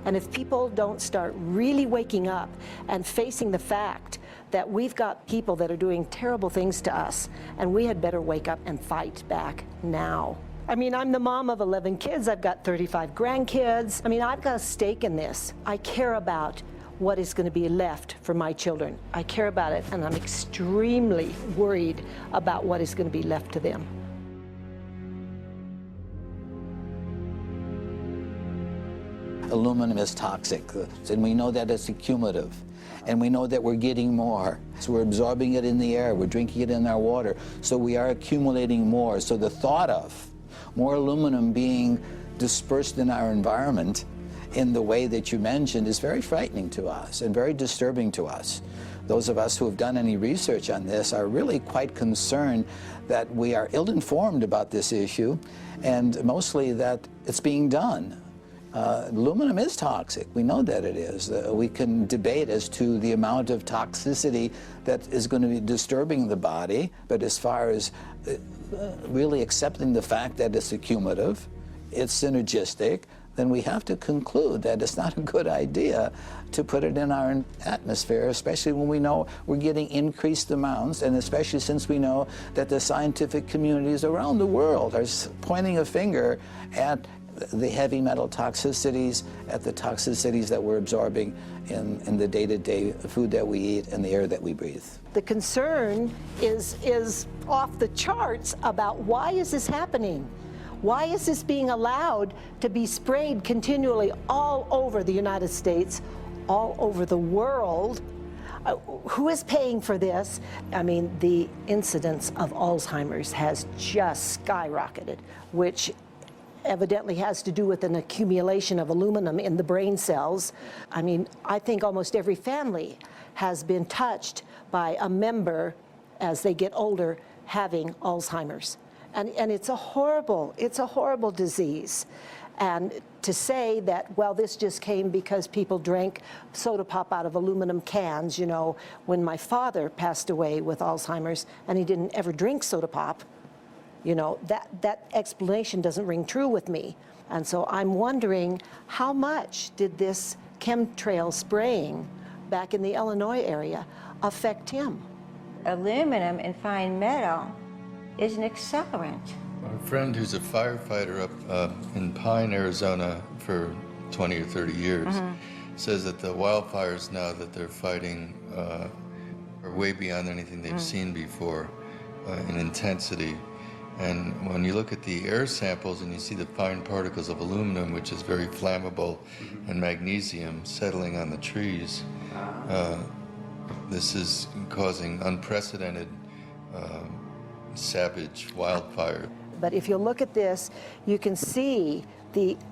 And if people don't start really waking up and facing the fact that we've got people that are doing terrible things to us, and we had better wake up and fight back now. I mean, I'm the mom of 11 kids. I've got 35 grandkids. I mean, I've got a stake in this. I care about what is going to be left for my children. I care about it, and I'm extremely worried about what is going to be left to them. Aluminum is toxic, and we know that it's accumulative. And we know that we're getting more. So we're absorbing it in the air, we're drinking it in our water, so we are accumulating more. So the thought of more aluminum being dispersed in our environment in the way that you mentioned is very frightening to us and very disturbing to us. Those of us who have done any research on this are really quite concerned that we are ill-informed about this issue, and mostly that it's being done. Aluminum is toxic. We know that it is. We can debate as to the amount of toxicity that is going to be disturbing the body, but as far as really accepting the fact that it's accumulative, it's synergistic, then we have to conclude that it's not a good idea to put it in our atmosphere, especially when we know we're getting increased amounts, and especially since we know that the scientific communities around the world are pointing a finger at the heavy metal toxicities, at the toxicities that we're absorbing in the day-to-day food that we eat and the air that we breathe. The concern is off the charts about why is this happening? Why is this being allowed to be sprayed continually all over the United States, all over the world? Who is paying for this? I mean, the incidence of Alzheimer's has just skyrocketed, which evidently has to do with an accumulation of aluminum in the brain cells. I mean, I think almost every family has been touched by a member as they get older having Alzheimer's. And it's a horrible disease. And to say that, well, this just came because people drank soda pop out of aluminum cans, you know, when my father passed away with Alzheimer's and he didn't ever drink soda pop, you know, that explanation doesn't ring true with me. And so I'm wondering, how much did this chemtrail spraying back in the Illinois area affect him? Aluminum and fine metal is an accelerant. A friend who's a firefighter up in Pine, Arizona for 20 or 30 years says that the wildfires now that they're fighting are way beyond anything they've seen before in intensity. And when you look at the air samples and you see the fine particles of aluminum, which is very flammable, and magnesium settling on the trees, this is causing unprecedented savage wildfire. But if you look at this, you can see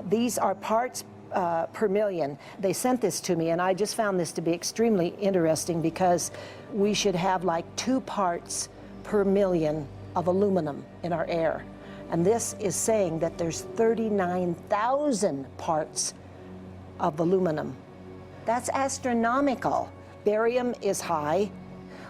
these are parts per million. They sent this to me, and I just found this to be extremely interesting because we should have like 2 parts per million of aluminum in our air. And this is saying that there's 39,000 parts of aluminum. That's astronomical. Barium is high.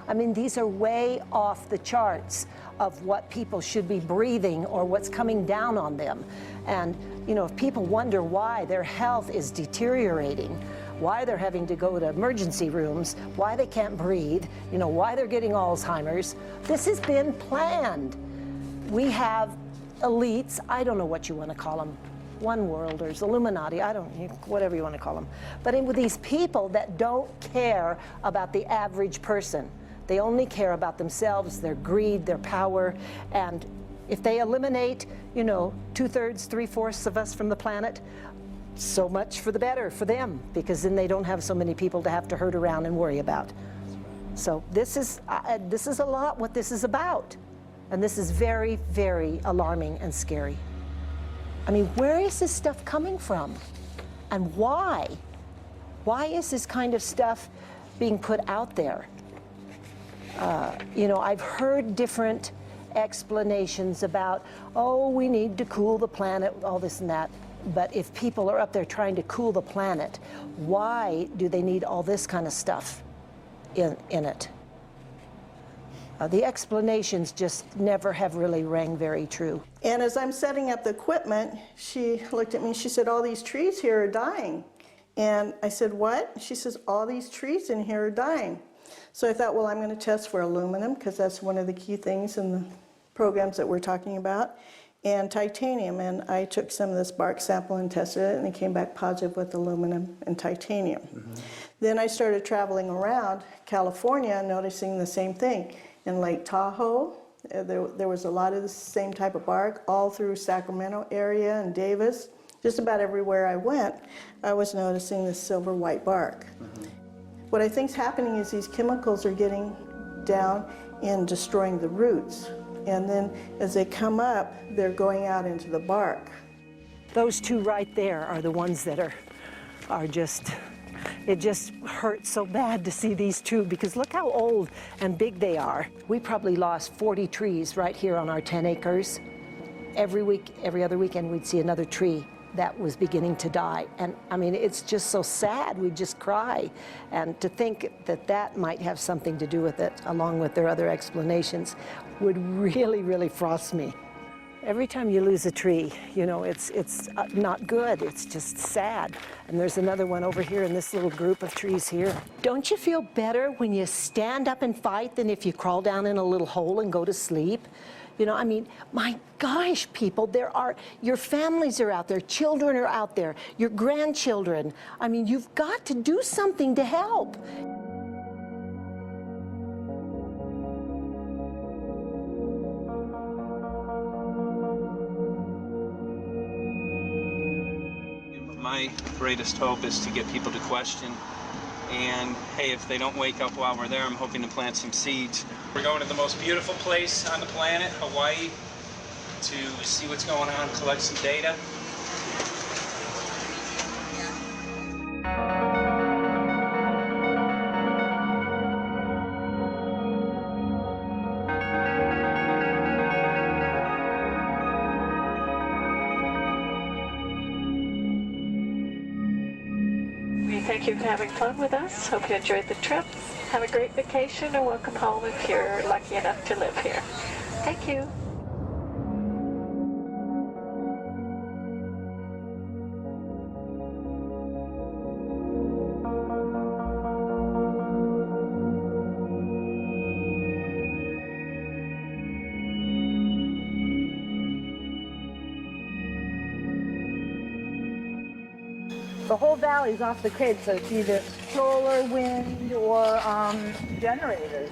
I mean, these are way off the charts of what people should be breathing or what's coming down on them. And, you know, if people wonder why their health is deteriorating, why they're having to go to emergency rooms, why they can't breathe, you know, why they're getting Alzheimer's, this has been planned. We have elites, I don't know what you want to call them, one-worlders, Illuminati, whatever you want to call them. But with these people that don't care about the average person. They only care about themselves, their greed, their power, and if they eliminate, you know, 2/3, 3/4 of us from the planet, so much for the better for them, because then they don't have so many people to have to herd around and worry about. So this is a lot what this is about. And this is very, very alarming and scary. I mean, where is this stuff coming from? And why? Why is this kind of stuff being put out there? You know, I've heard different explanations about, oh, we need to cool the planet, all this and that. But if people are up there trying to cool the planet, why do they need all this kind of stuff in it? The explanations just never have really rang very true. And as I'm setting up the equipment, she looked at me and she said, all these trees here are dying. And I said, what? She says, all these trees in here are dying. So I thought, well, I'm going to test for aluminum, because that's one of the key things in the programs that we're talking about, and titanium. And I took some of this bark sample and tested it, and it came back positive with aluminum and titanium. Then I started traveling around California, noticing the same thing. In Lake Tahoe, there was a lot of the same type of bark, all through Sacramento area and Davis. Just about everywhere I went, I was noticing this silver white bark. What I think's happening is these chemicals are getting down and destroying the roots. And then as they come up, they're going out into the bark. Those 2 right there are the ones that are just, it just hurts so bad to see these 2, because look how old and big they are. We probably lost 40 trees right here on our 10 acres. Every week, every other weekend, we'd see another tree that was beginning to die. And I mean, it's just so sad, we just cry. And to think that that might have something to do with it, along with their other explanations, would really, really frost me. Every time you lose a tree, you know, it's not good, it's just sad. And there's another one over here in this little group of trees here. Don't you feel better when you stand up and fight than if you crawl down in a little hole and go to sleep? You know, I mean, my gosh, people, your families are out there, children are out there, your grandchildren. I mean, you've got to do something to help. My greatest hope is to get people to question. And hey, if they don't wake up while we're there, I'm hoping to plant some seeds. We're going to the most beautiful place on the planet, Hawaii, to see what's going on, collect some data. Thank you for having fun with us. Hope you enjoyed the trip. Have a great vacation and welcome home if you're lucky enough to live here. Thank you. The whole valley's off the grid, so it's either solar, wind, or generators.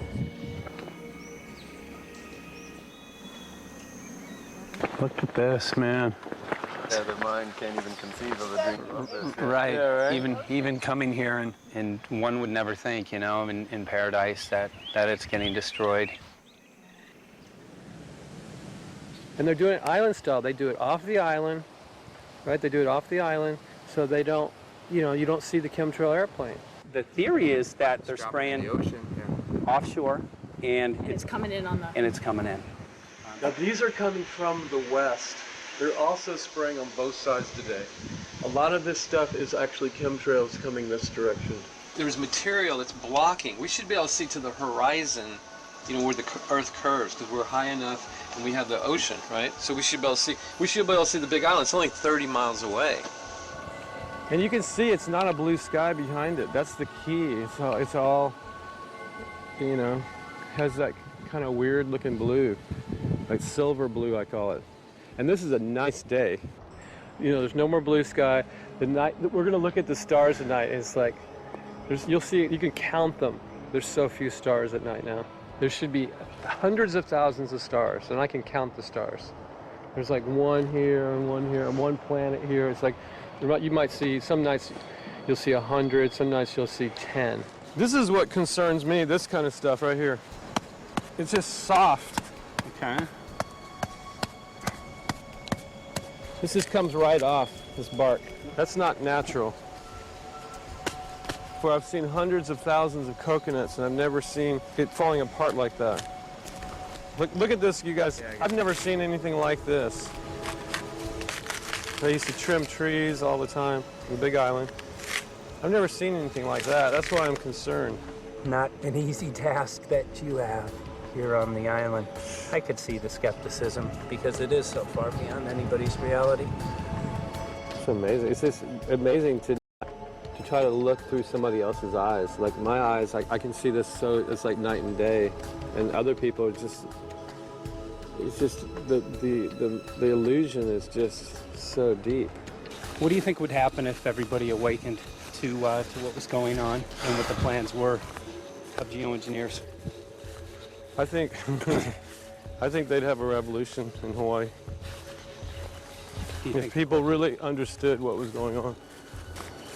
Look at this, man. Yeah, the mind can't even conceive of a dream of this. Right. Yeah, right. Even coming here, and one would never think, you know, in paradise that it's getting destroyed. And they're doing it island style. They do it off the island, right? They do it off the island, so they don't, you know, you don't see the chemtrail airplane. The theory is that they're spraying the ocean, offshore, and it's coming in on the... And it's coming in. Now these are coming from the west. They're also spraying on both sides today. A lot of this stuff is actually chemtrails coming this direction. There's material that's blocking. We should be able to see to the horizon, you know, where the Earth curves, because we're high enough and we have the ocean, right? So we should be able to see. We should be able to see the Big Island. It's only 30 miles away. And you can see it's not a blue sky behind it. That's the key. It's all, you know, has that kind of weird looking blue, like silver blue, I call it. And this is a nice day. You know, there's no more blue sky. The night, we're gonna look at the stars at night, and it's like, you'll see, you can count them. There's so few stars at night now. There should be hundreds of thousands of stars, and I can count the stars. There's like one here, and one planet here. It's like, you might see, some nights you'll see 100, some nights you'll see 10. This is what concerns me, this kind of stuff right here. It's just soft. Okay. This just comes right off, this bark. That's not natural. For I've seen hundreds of thousands of coconuts, and I've never seen it falling apart like that. Look at this, you guys. I've never seen anything like this. I used to trim trees all the time in the Big Island. I've never seen anything like that. That's why I'm concerned. Not an easy task that you have here on the island. I could see the skepticism because it is so far beyond anybody's reality. It's amazing. It's just amazing to try to look through somebody else's eyes. Like my eyes, I can see this so it's like night and day, and other people it's just the illusion is just so deep. What do you think would happen if everybody awakened to what was going on and what the plans were of geoengineers? I think they'd have a revolution in Hawaii. If people really understood what was going on.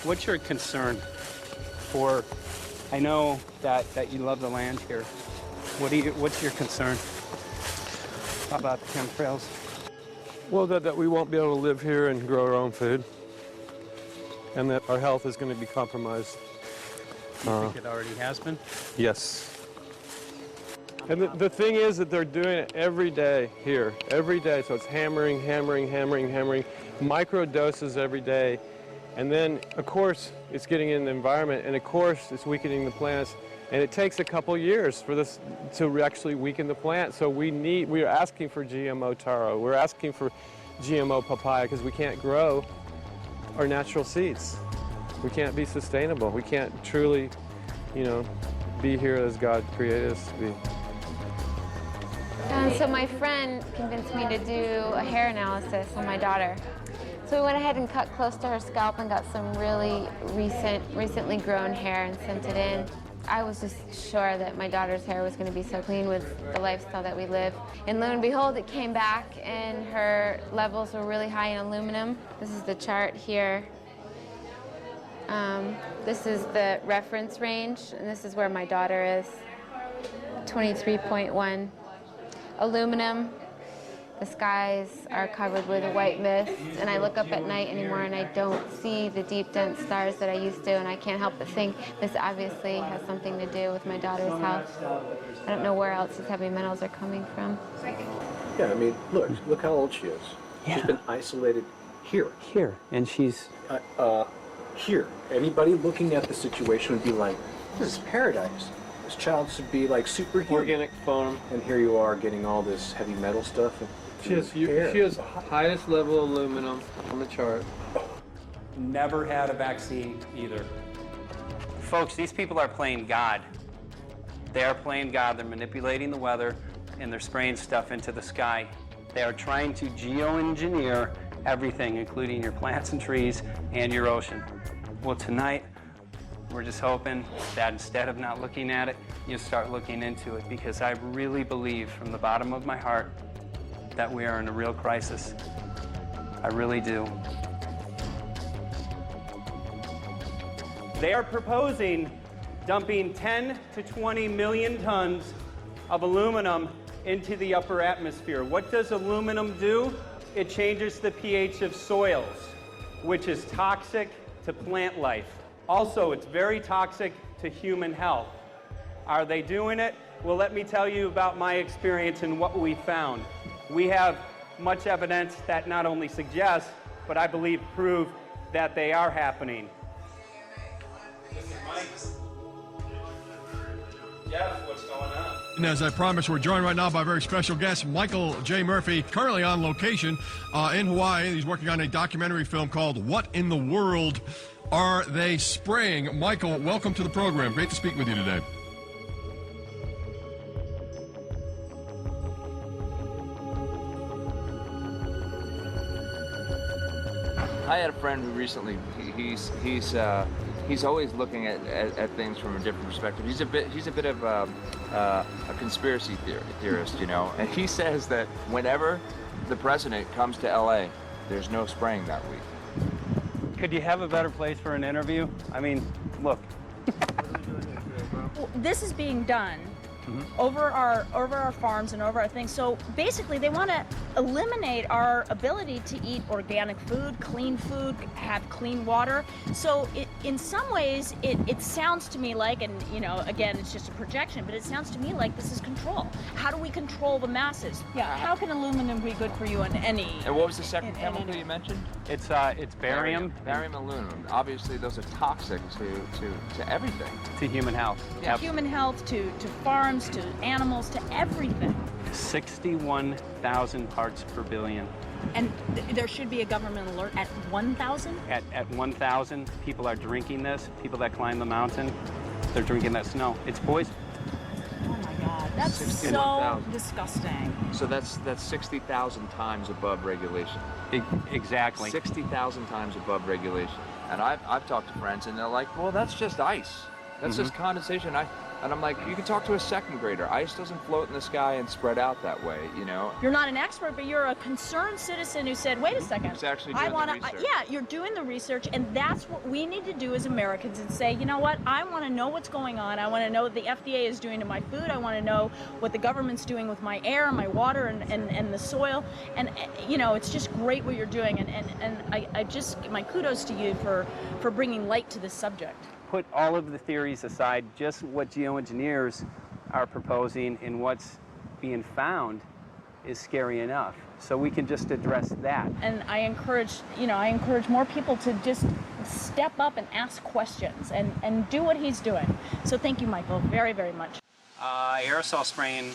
What's your concern for, I know that you love the land here. What's your concern about the chemtrails? Well, that we won't be able to live here and grow our own food, and that our health is going to be compromised. Do you think it already has been? Yes. And the thing is that they're doing it every day here, every day. So it's hammering, micro doses every day. And then, of course, it's getting in the environment, and of course, it's weakening the plants. And it takes a couple years for this to actually weaken the plant. So we are asking for GMO taro. We're asking for GMO papaya because we can't grow our natural seeds. We can't be sustainable. We can't truly, you know, be here as God created us to be. So my friend convinced me to do a hair analysis on my daughter. So we went ahead and cut close to her scalp and got some really recently grown hair and sent it in. I was just sure that my daughter's hair was going to be so clean with the lifestyle that we live. And lo and behold, it came back and her levels were really high in aluminum. This is the chart here. This is the reference range, and this is where my daughter is, 23.1. Aluminum. The skies are covered with a white mist, and I look up at night anymore and I don't see the deep, dense stars that I used to, and I can't help but think this obviously has something to do with my daughter's health. I don't know where else these heavy metals are coming from. Yeah, I mean, look how old she is. Yeah. She's been isolated here. Here, and she's... here. Anybody looking at the situation would be like, this is paradise. This child should be like superhuman. Organic farm. And here you are getting all this heavy metal stuff. She has highest level aluminum on the chart. Never had a vaccine either. Folks, these people are playing God. They are playing God. They're manipulating the weather, and they're spraying stuff into the sky. They are trying to geoengineer everything, including your plants and trees and your ocean. Well, tonight, we're just hoping that instead of not looking at it, you start looking into it, because I really believe from the bottom of my heart that we are in a real crisis. I really do. They are proposing dumping 10 to 20 million tons of aluminum into the upper atmosphere. What does aluminum do? It changes the pH of soils, which is toxic to plant life. Also, it's very toxic to human health. Are they doing it? Well, let me tell you about my experience and what we found. We have much evidence that not only suggests, but I believe prove that they are happening. Jeff, what's going on? And as I promised, we're joined right now by a very special guest, Michael J. Murphy, currently on location in Hawaii. He's working on a documentary film called What in the World Are They Spraying? Michael, welcome to the program. Great to speak with you today. I had a friend who recently, he's always looking at things from a different perspective. He's a bit of a conspiracy theorist, you know, and he says that whenever the president comes to LA, there's no spraying that week. Could you have a better place for an interview? I mean, look. Well, this is being done over our farms and over our things. So basically, they want to eliminate our ability to eat organic food, have clean water. So in some ways, it sounds to me like, and you know, again, it's just a projection, but it sounds to me like this is control. How do we control the masses? Yeah. How can aluminum be good for you in any? And what was the second chemical you mentioned? It's barium. Barium aluminum. Obviously, those are toxic to everything. To human health. Yeah. To human health, to farms, to animals, to everything. 61,000 parts per billion. And there should be a government alert at 1,000? At 1,000, people are drinking this. People that climb the mountain, they're drinking that snow. It's poison. Oh my God, that's so disgusting. So that's 60,000 times above regulation. Exactly. 60,000 times above regulation. And I've talked to friends, and they're like, well, that's just ice. That's just condensation. And I'm like, you can talk to a second grader. Ice doesn't float in the sky and spread out that way, you know? You're not an expert, but you're a concerned citizen who said, wait a second. Who's actually doing the research. Yeah, you're doing the research, and that's what we need to do as Americans and say, you know what, I want to know what's going on. I want to know what the FDA is doing to my food. I want to know what the government's doing with my air, my water, and the soil. And, you know, it's just great what you're doing. And I just, my kudos to you for bringing light to this subject. Put all of the theories aside, just what geoengineers are proposing and what's being found is scary enough. So we can just address that. And I encourage more people to just step up and ask questions and do what he's doing. So thank you, Michael, very, very much. Aerosol spraying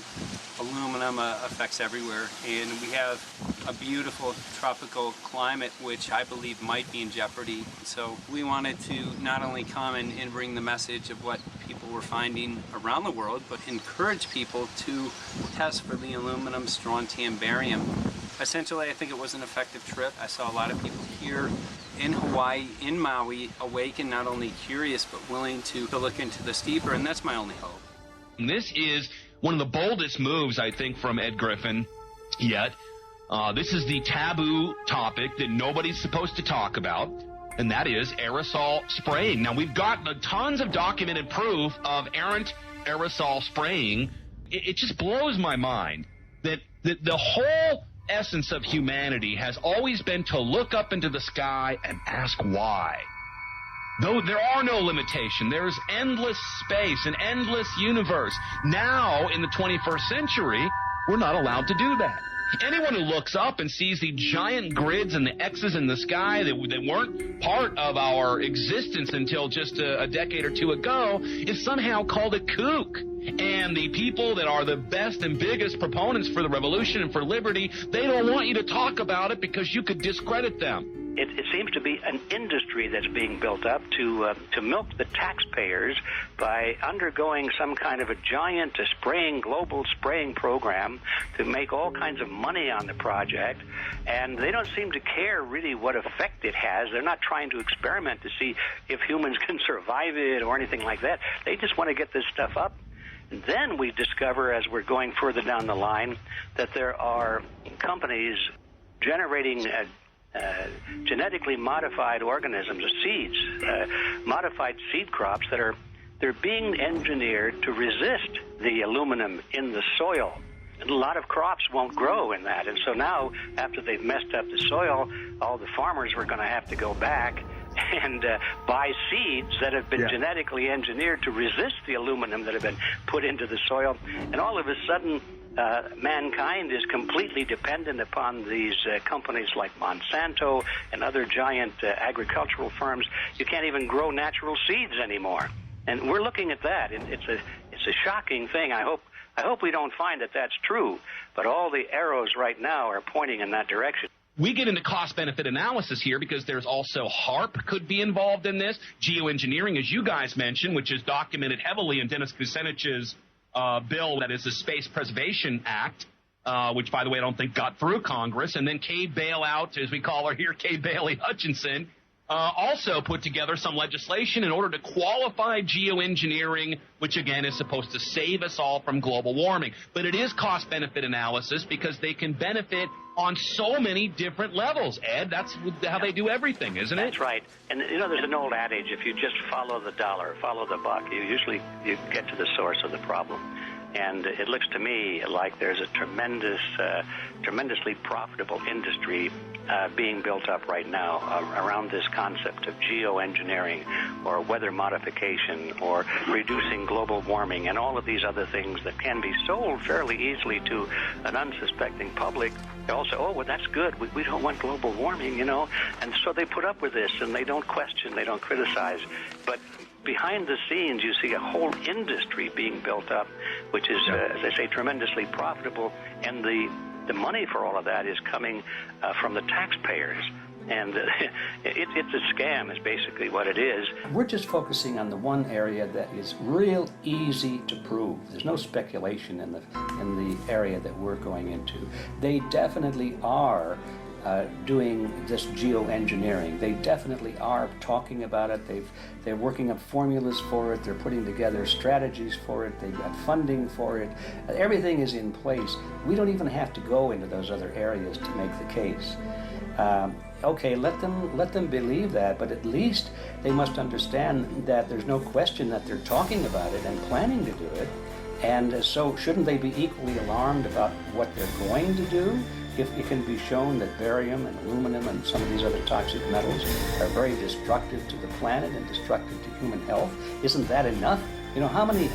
aluminum affects everywhere, and we have a beautiful tropical climate which I believe might be in jeopardy. So we wanted to not only come and bring the message of what people were finding around the world, but encourage people to test for the aluminum, strontium, barium. Essentially, I think it was an effective trip. I saw a lot of people here in Hawaii, in Maui, awake and not only curious, but willing to look into this deeper, and that's my only hope. This is one of the boldest moves, I think, from Ed Griffin yet. This is the taboo topic that nobody's supposed to talk about, and that is aerosol spraying. Now, we've got tons of documented proof of errant aerosol spraying. It just blows my mind that the whole essence of humanity has always been to look up into the sky and ask why. Though there are no limitations, there's endless space, an endless universe. Now, in the 21st century, we're not allowed to do that. Anyone who looks up and sees the giant grids and the X's in the sky that weren't part of our existence until just a decade or two ago is somehow called a kook. And the people that are the best and biggest proponents for the revolution and for liberty, they don't want you to talk about it because you could discredit them. It seems to be an industry that's being built up to milk the taxpayers by undergoing some kind of a giant global spraying program to make all kinds of money on the project. And they don't seem to care really what effect it has. They're not trying to experiment to see if humans can survive it or anything like that. They just want to get this stuff up. And then we discover, as we're going further down the line, that there are companies generating genetically modified organisms, seeds, modified seed crops they're being engineered to resist the aluminum in the soil. And a lot of crops won't grow in that. And so now, after they've messed up the soil, all the farmers were going to have to go back and buy seeds that have been genetically engineered to resist the aluminum that have been put into the soil. And all of a sudden, mankind is completely dependent upon these companies like Monsanto and other giant agricultural firms. You can't even grow natural seeds anymore. And we're looking at that. It's a shocking thing. I hope we don't find that that's true. But all the arrows right now are pointing in that direction. We get into cost-benefit analysis here because there's also HARP could be involved in this. Geoengineering, as you guys mentioned, which is documented heavily in Dennis Kucinich's bill, that is the Space Preservation Act, which, by the way, I don't think got through Congress. And then Kay Bailout, as we call her here, Kay Bailey Hutchinson, also put together some legislation in order to qualify geoengineering, which, again, is supposed to save us all from global warming. But it is cost-benefit analysis because they can benefit on so many different levels. Ed, that's how they do everything, isn't it? That's right. And, there's an old adage, if you just follow the dollar, follow the buck, you get to the source of the problem. And it looks to me like there's a tremendously profitable industry being built up right now around this concept of geoengineering or weather modification or reducing global warming and all of these other things that can be sold fairly easily to an unsuspecting public. They all say, oh, well, that's good. We don't want global warming, And so they put up with this, and they don't question, they don't criticize. But behind the scenes, you see a whole industry being built up, which is, as I say, tremendously profitable. And the money for all of that is coming from the taxpayers. And it's a scam is basically what it is. We're just focusing on the one area that is real easy to prove. There's no speculation in the area that we're going into. They definitely are doing this geoengineering. They definitely are talking about it. They're working up formulas for it. They're putting together strategies for it. They've got funding for it. Everything is in place. We don't even have to go into those other areas to make the case. Okay, let them believe that, but at least they must understand that there's no question that they're talking about it and planning to do it. And so shouldn't they be equally alarmed about what they're going to do? If it can be shown that barium and aluminum and some of these other toxic metals are very destructive to the planet and destructive to human health, isn't that enough? How many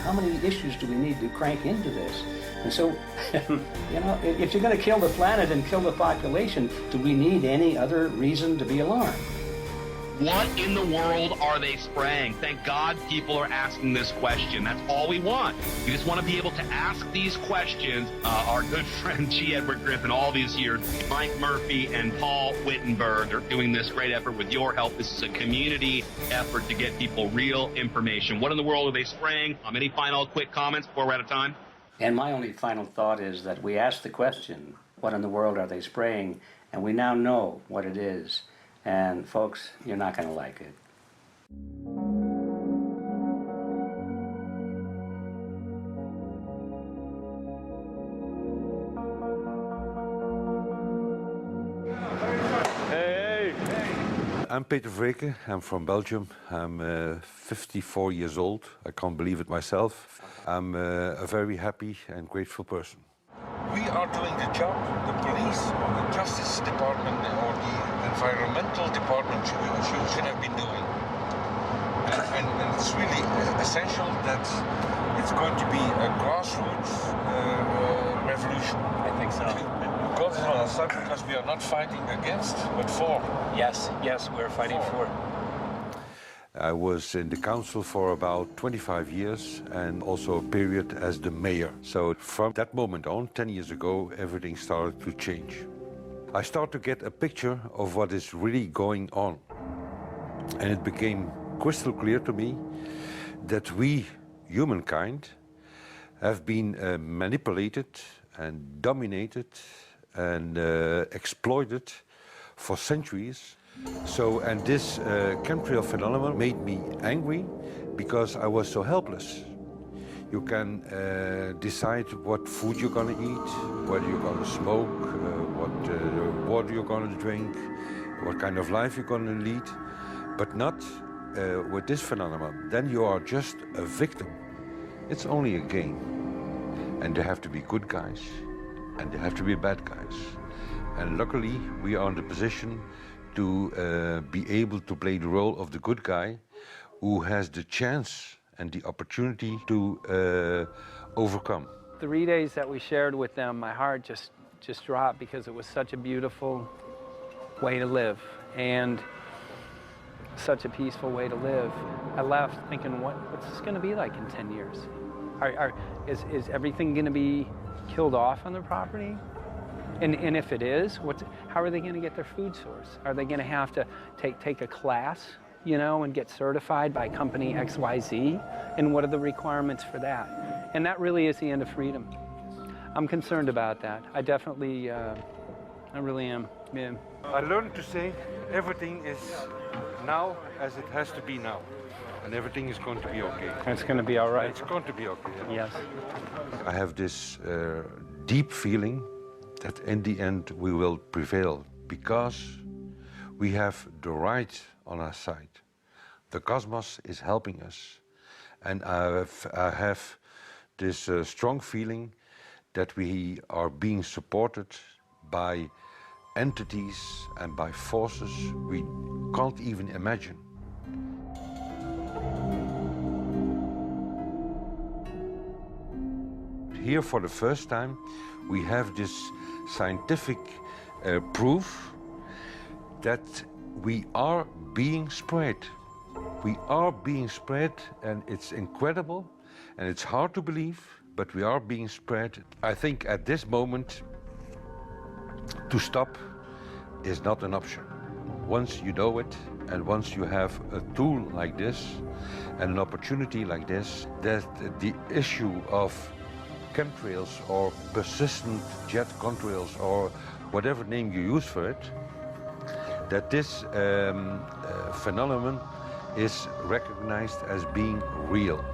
issues do we need to crank into this? And so, if you're going to kill the planet and kill the population, do we need any other reason to be alarmed? What in the world are they spraying? Thank God people are asking this question. That's all we want. We just want to be able to ask these questions. Our good friend G. Edward Griffin, all these years, Mike Murphy and Paul Wittenberg are doing this great effort with your help. This is a community effort to get people real information. What in the world are they spraying? Any final quick comments before we're out of time? And my only final thought is that we asked the question, what in the world are they spraying? And we now know what it is. And folks, you're not going to like it. Hey! I'm Peter Vreke. I'm from Belgium. I'm 54 years old. I can't believe it myself. I'm a very happy and grateful person. We are doing the job the police or the justice department or the environmental department should have been doing. And it's really essential that it's going to be a grassroots revolution. I think so. God is on our side because we are not fighting against, but for. Yes, we're fighting for. I was in the council for about 25 years and also a period as the mayor. So from that moment on, 10 years ago, everything started to change. I start to get a picture of what is really going on. And it became crystal clear to me that we, humankind, have been manipulated and dominated and exploited for centuries. So, and this chemtrail phenomenon made me angry because I was so helpless. You can decide what food you're going to eat, whether you're going to smoke, what water you're going to drink, what kind of life you're going to lead, but not with this phenomenon. Then you are just a victim. It's only a game. And there have to be good guys, and there have to be bad guys. And luckily, we are in the position to be able to play the role of the good guy who has the chance and the opportunity to overcome. 3 days that we shared with them, my heart just dropped because it was such a beautiful way to live and such a peaceful way to live. I left thinking, what's this going to be like in 10 years? Is everything going to be killed off on their property? And if it is, how are they going to get their food source? Are they going to have to take a class, you know, and get certified by company XYZ? And what are the requirements for that? And that really is the end of freedom. I'm concerned about that. I definitely, I really am. Yeah. I learned to say everything is now as it has to be now. And everything is going to be okay. It's going to be all right. It's going to be okay. Yes. I have this deep feeling that in the end we will prevail because we have the right on our side. The cosmos is helping us. And I have this strong feeling that we are being supported by entities and by forces we can't even imagine. Here for the first time we have this scientific proof that we are being spread. We are being spread, and it's incredible and it's hard to believe, but we are being spread. I think at this moment to stop is not an option. Once you know it and once you have a tool like this and an opportunity like this, that the issue of chemtrails or persistent jet contrails or whatever name you use for it, that this phenomenon is recognized as being real,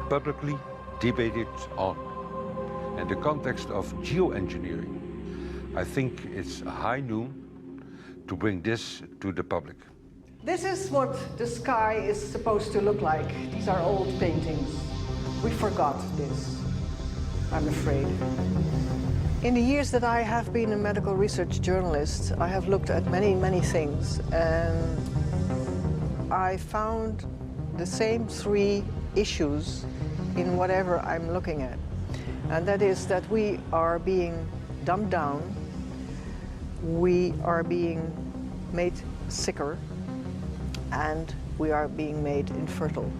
publicly debated on. In the context of geoengineering, I think it's high noon to bring this to the public. This is what the sky is supposed to look like. These are old paintings. We forgot this, I'm afraid. In the years that I have been a medical research journalist, I have looked at many, many things, and I found the same three issues in whatever I'm looking at. And that is that we are being dumbed down, we are being made sicker, and we are being made infertile.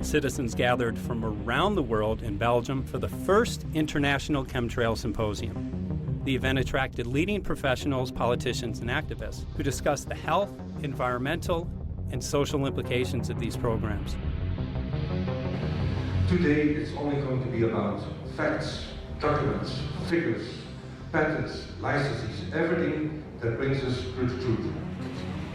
Citizens gathered from around the world in Belgium for the first International Chemtrail Symposium. The event attracted leading professionals, politicians, and activists who discussed the health, environmental, and social implications of these programs. Today it's only going to be about facts, documents, figures, patents, licenses, everything that brings us to the truth.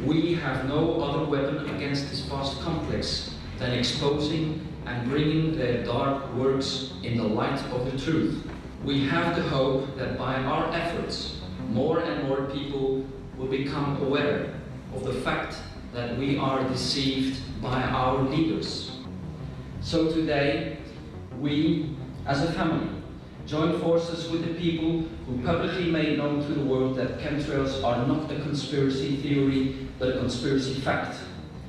We have no other weapon against this vast complex than exposing and bringing their dark works in the light of the truth. We have the hope that by our efforts, more and more people will become aware of the fact that we are deceived by our leaders. So today, we, as a family, join forces with the people who publicly made known to the world that chemtrails are not a conspiracy theory, but a conspiracy fact.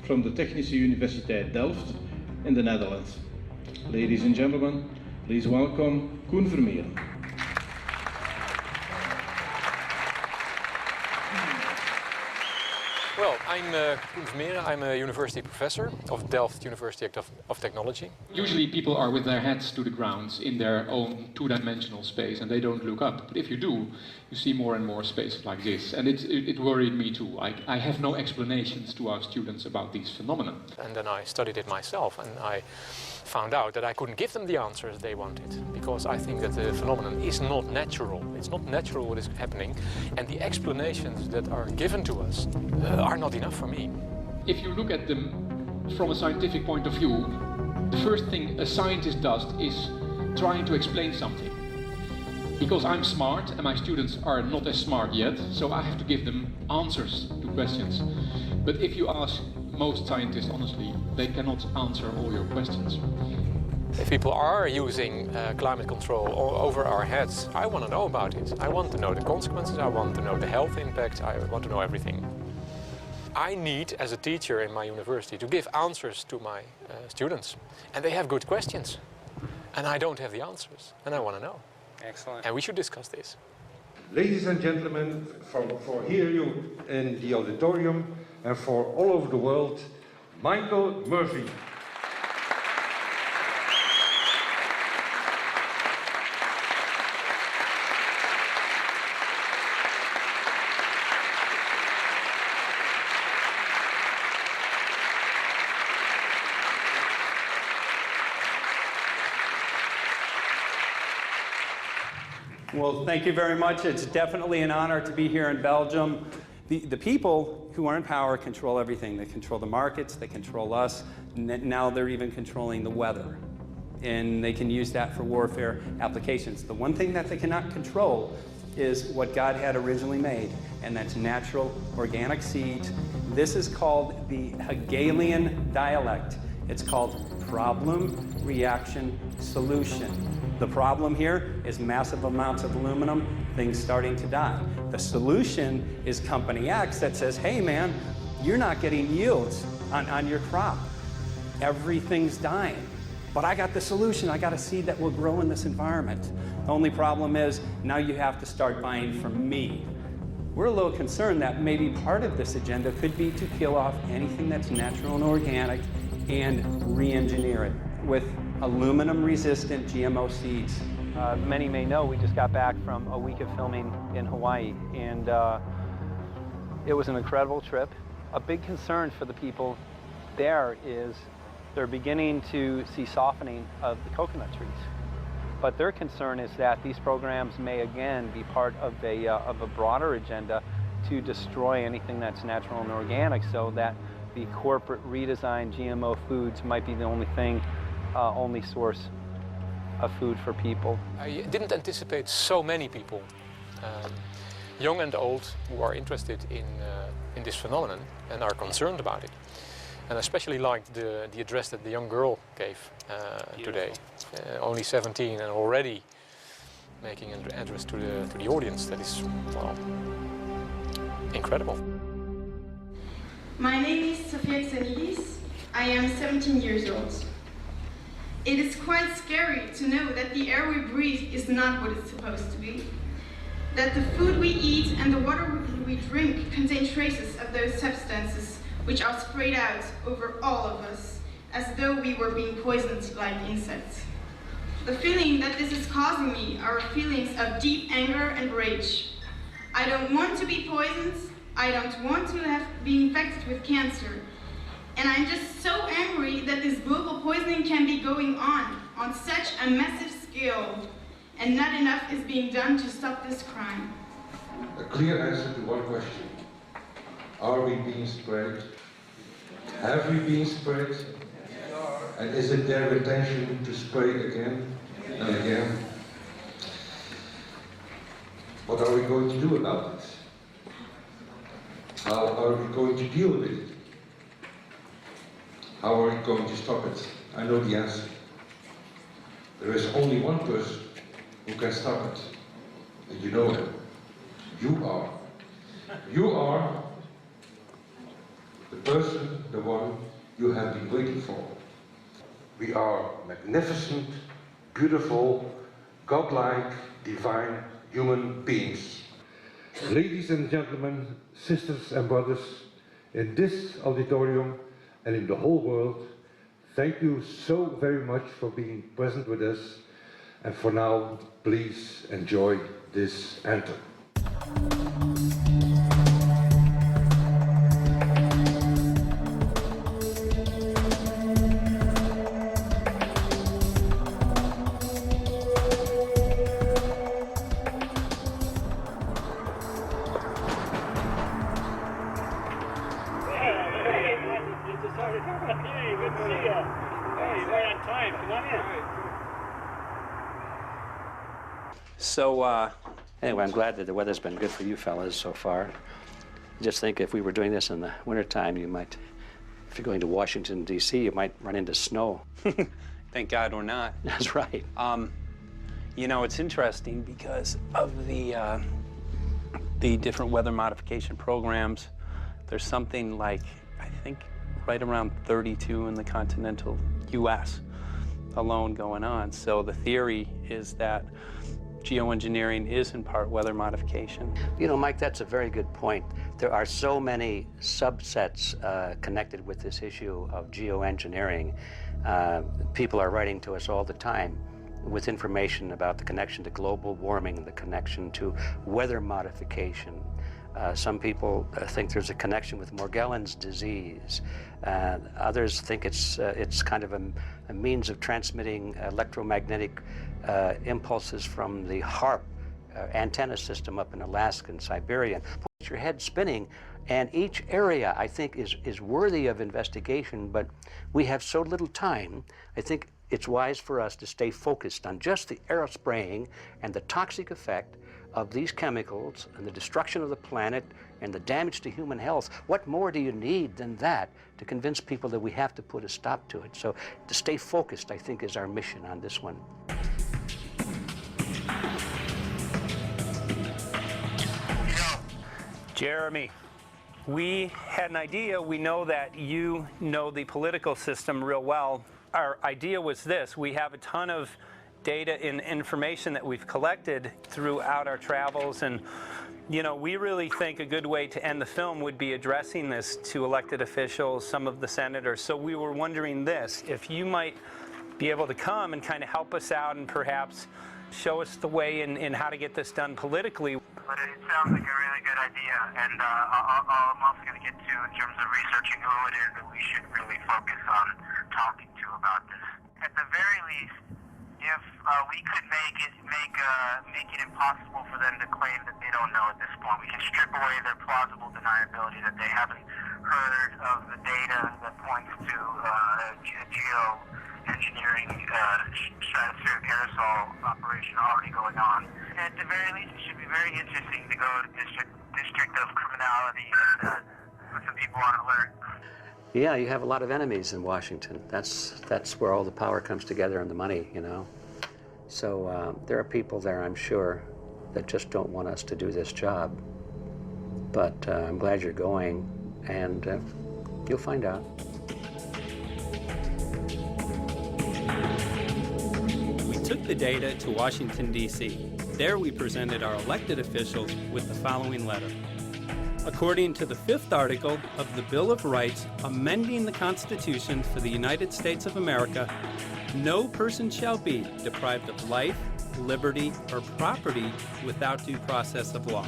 From the Technische Universiteit Delft in the Netherlands. Ladies and gentlemen, please welcome Koen Vermeeren. Well, I'm Koen Vermeeren. I'm a university professor of Delft University of Technology. Usually people are with their heads to the ground in their own two-dimensional space and they don't look up. But if you do, you see more and more spaces like this. And it worried me too. I have no explanations to our students about these phenomena. And then I studied it myself and I found out that I couldn't give them the answers they wanted because I think that the phenomenon is not natural. It's not natural what is happening, and the explanations that are given to us are not enough for me. If you look at them from a scientific point of view, the first thing a scientist does is trying to explain something. Because I'm smart and my students are not as smart yet, so I have to give them answers to questions. But if you ask most scientists, honestly, they cannot answer all your questions. If people are using climate control over our heads, I want to know about it. I want to know the consequences, I want to know the health impact, I want to know everything. I need, as a teacher in my university, to give answers to my students. And they have good questions. And I don't have the answers, and I want to know. Excellent. And we should discuss this. Ladies and gentlemen, for here you in the auditorium and for all over the world, Michael Murphy. Well, thank you very much. It's definitely an honor to be here in Belgium. The people who are in power control everything. They control the markets, they control us, now they're even controlling the weather. And they can use that for warfare applications. The one thing that they cannot control is what God had originally made, and that's natural organic seeds. This is called the Hegelian dialect. It's called problem, reaction, solution. The problem here is massive amounts of aluminum, things starting to die. The solution is company X that says, hey man, you're not getting yields on your crop. Everything's dying. But I got the solution, I got a seed that will grow in this environment. The only problem is now you have to start buying from me. We're a little concerned that maybe part of this agenda could be to kill off anything that's natural and organic and re-engineer it with aluminum-resistant GMO seeds. Many may know we just got back from a week of filming in Hawaii, and it was an incredible trip. A big concern for the people there is they're beginning to see softening of the coconut trees. But their concern is that these programs may again be part of a broader agenda to destroy anything that's natural and organic, so that the corporate redesigned GMO foods might be the only source of food for people. I didn't anticipate so many people, young and old, who are interested in this phenomenon and are concerned about it. And I especially liked the address that the young girl gave today. Only 17 and already making an address to the audience. That is, well, incredible. My name is Sofia Xenidis. I am 17 years old. It is quite scary to know that the air we breathe is not what it's supposed to be. That the food we eat and the water we drink contain traces of those substances which are sprayed out over all of us, as though we were being poisoned like insects. The feeling that this is causing me are feelings of deep anger and rage. I don't want to be poisoned, I don't want to be infected with cancer, and I'm just so angry that this global poisoning can be going on such a massive scale, and not enough is being done to stop this crime. A clear answer to one question. Are we being sprayed? Have we been sprayed? And is it their intention to spray again and again? What are we going to do about it? How are we going to deal with it? How are we going to stop it? I know the answer. There is only one person who can stop it. And you know him. You are. You are the person, the one you have been waiting for. We are magnificent, beautiful, godlike, divine human beings. Ladies and gentlemen, sisters and brothers, in this auditorium and in the whole world, thank you so very much for being present with us. And for now, please enjoy this anthem. So, anyway, I'm glad that the weather's been good for you fellas so far. Just think if we were doing this in the wintertime, you might, if you're going to Washington, D.C., you might run into snow. Thank God we're not. That's right. You know, it's interesting because of the different weather modification programs. There's something like, I think, right around 32 in the continental U.S. alone going on. So the theory is that geoengineering is in part weather modification. You know, Mike, that's a very good point. There are so many subsets connected with this issue of geoengineering. People are writing to us all the time with information about the connection to global warming, the connection to weather modification. Some people think there's a connection with Morgellons disease. Others think it's kind of a means of transmitting electromagnetic impulses from the HAARP antenna system up in Alaska and Siberia. Put your head spinning, and each area, I think, is worthy of investigation, but we have so little time. I think it's wise for us to stay focused on just the aerospraying and the toxic effect of these chemicals and the destruction of the planet and the damage to human health. What more do you need than that to convince people that we have to put a stop to it? So to stay focused, I think, is our mission on this one. Jeremy, we had an idea. We know that you know the political system real well. Our idea was this: we have a ton of data and information that we've collected throughout our travels, and you know, we really think a good way to end the film would be addressing this to elected officials, some of the senators. So we were wondering this, if you might be able to come and kind of help us out and perhaps show us the way in how to get this done politically. But it sounds like a really good idea, and I'm also going to get to in terms of researching who it is that we should really focus on talking to about this. At the very least, if we could make it impossible for them to claim that they don't know at this point, we can strip away their plausible deniability that they haven't heard of the data that points to geoengineering stratospheric aerosol operation already going on. At the very least, it should be very interesting to go to district of criminality and put some people on alert. Yeah, you have a lot of enemies in Washington. That's where all the power comes together and the money, you know. So there are people there, I'm sure, that just don't want us to do this job. But I'm glad you're going, and you'll find out. We took the data to Washington, D.C. There we presented our elected officials with the following letter. According to the 5th article of the Bill of Rights amending the Constitution for the United States of America, no person shall be deprived of life, liberty, or property without due process of law.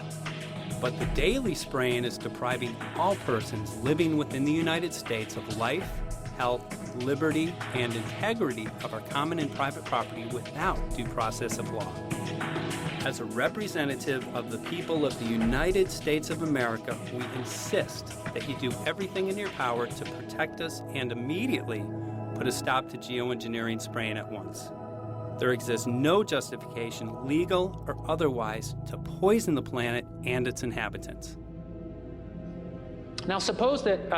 But the daily spraying is depriving all persons living within the United States of life, health, liberty, and integrity of our common and private property without due process of law. As a representative of the people of the United States of America, we insist that you do everything in your power to protect us and immediately put a stop to geoengineering spraying at once. There exists no justification, legal or otherwise, to poison the planet and its inhabitants. Now suppose that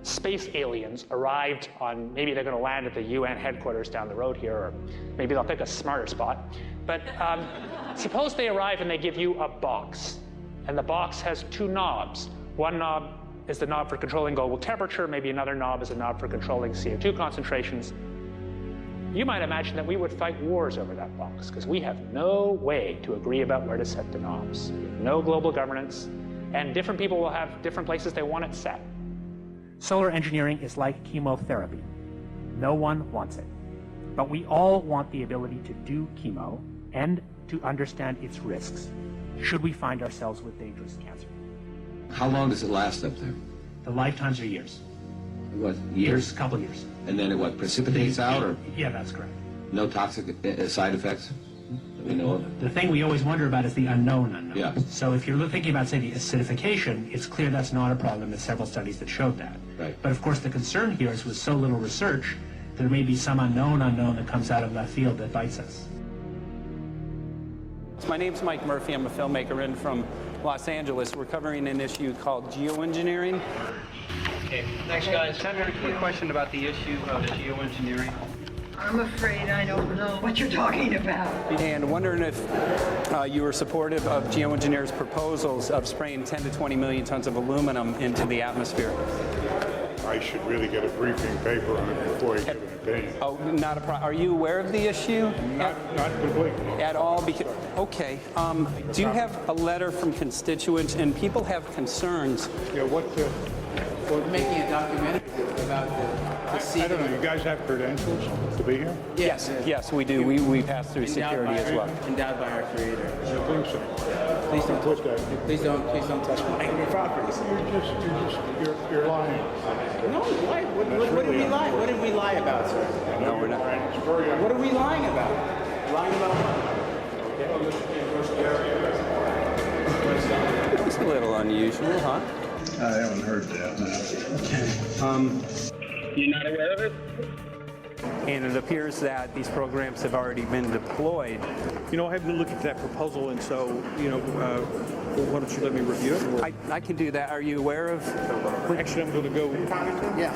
space aliens arrived on, maybe they're going to land at the UN headquarters down the road here, or maybe they'll pick a smarter spot. But suppose they arrive and they give you a box, and the box has 2 knobs. One knob is the knob for controlling global temperature, maybe another knob is a knob for controlling CO2 concentrations. You might imagine that we would fight wars over that box, because we have no way to agree about where to set the knobs. No global governance, and different people will have different places they want it set. Solar engineering is like chemotherapy. No one wants it. But we all want the ability to do chemo and to understand its risks, should we find ourselves with dangerous cancer. How long does it last up there? The lifetimes are years. What, years? A couple years. And then it what, precipitates out, or Yeah, that's correct. no toxic side effects that we know of? The thing we always wonder about is the unknown. Yeah. So if you're thinking about, say, the acidification, it's clear that's not a problem. There's several studies that showed that. Right. But of course, the concern here is with so little research, there may be some unknown that comes out of left field that bites us. My name's Mike Murphy. I'm a filmmaker in from Los Angeles. We're covering an issue called geoengineering. Okay, thanks, guys. Senator, a quick question about the issue of geoengineering. I'm afraid I don't know what you're talking about. And wondering if you were supportive of geoengineers' proposals of spraying 10 to 20 million tons of aluminum into the atmosphere. I should really get a briefing paper on it before I give an opinion. Oh, not a problem. Are you aware of the issue? Not completely. At all? Because, okay. Do you have a letter from constituents, and people have concerns? Yeah, We're making a documentary about the I don't know. You guys have credentials to be here? Yes, yes, we do. We pass through security as well. Endowed by our creator. I think so. Please don't touch that. Please don't touch my properties. You're lying. No, why? What did we lie? What did we lie about, sir? No, we're not. What are we lying about? Lying about what? It's a little unusual, huh? I haven't heard that. Okay. You're not aware of it? And it appears that these programs have already been deployed. You know, I haven't looked at that proposal, and so, you know, why don't you let me review it? I can do that. Are you aware of? Actually, I'm going to go. Yeah.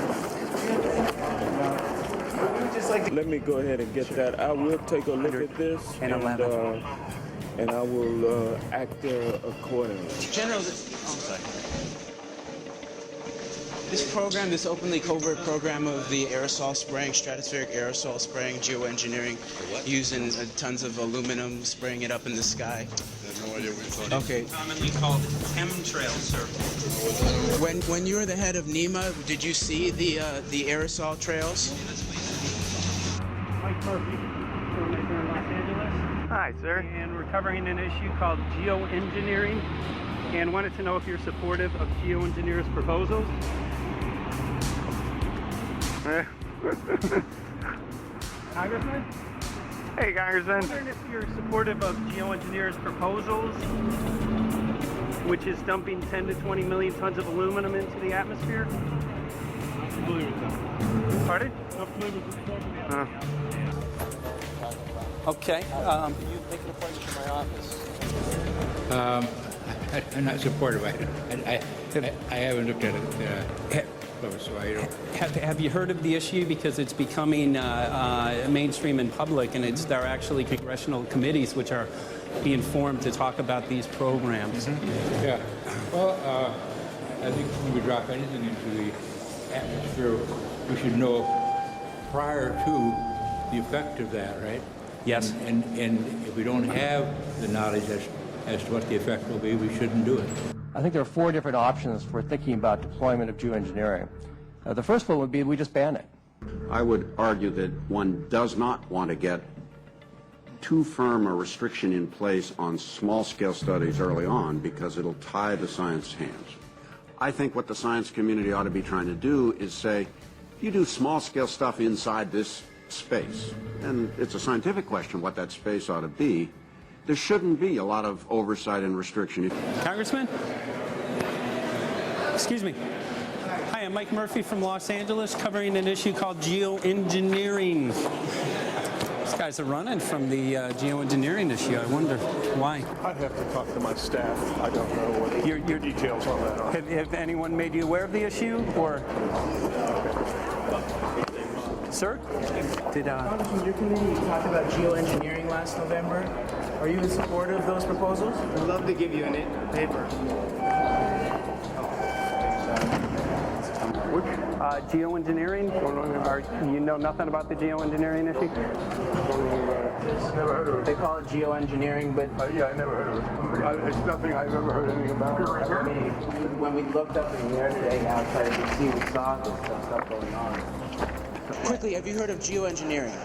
Let me go ahead and get that. I will take a look at this, and I will act accordingly. General, this program, this openly covert program of the aerosol spraying, stratospheric aerosol spraying, geoengineering, using tons of aluminum, spraying it up in the sky. I have no idea what you're talking about. Okay. Commonly called chemtrail survey. When you were the head of NEMA, did you see the aerosol trails? Mike Murphy, filmmaker in Los Angeles. Hi, sir. And we're covering an issue called geoengineering, and wanted to know if you're supportive of geoengineers' proposals. Congressman? Hey, Congressman. I'm wondering if you're supportive of geoengineers' proposals, which is dumping 10 to 20 million tons of aluminum into the atmosphere. I'm familiar with that. Pardon? I'm familiar with the Okay. You make an appointment to my office. I'm not supportive of it. I haven't looked at it close, so I don't. Have you heard of the issue? Because it's becoming mainstream in public, and there are actually congressional committees which are being formed to talk about these programs. Mm-hmm. Yeah. Well, I think when we drop anything into the atmosphere, we should know prior to the effect of that, right? Yes. And if we don't have the knowledge as to what the effect will be, we shouldn't do it. I think there are 4 different options for thinking about deployment of geoengineering. The first one would be we just ban it. I would argue that one does not want to get too firm a restriction in place on small-scale studies early on because it'll tie the science hands. I think what the science community ought to be trying to do is say, if you do small-scale stuff inside this space, and it's a scientific question what that space ought to be, there shouldn't be a lot of oversight and restriction. Congressman? Excuse me. Hi, I'm Mike Murphy from Los Angeles, covering an issue called geoengineering. These guys are running from the geoengineering issue. I wonder why. I'd have to talk to my staff. I don't know what your details on that are. Have anyone made you aware of the issue, or? Sir? Congressman, your committee talked about geoengineering last November. Are you in support of those proposals? I'd love to give you a paper. Which? Geoengineering. You know nothing about the geoengineering issue? Never heard of it. They call it geoengineering, but yeah, I never heard of it. It's nothing I've ever heard anything about. When we looked up in the air today outside the sea, we saw this stuff going on. Quickly, have you heard of geoengineering?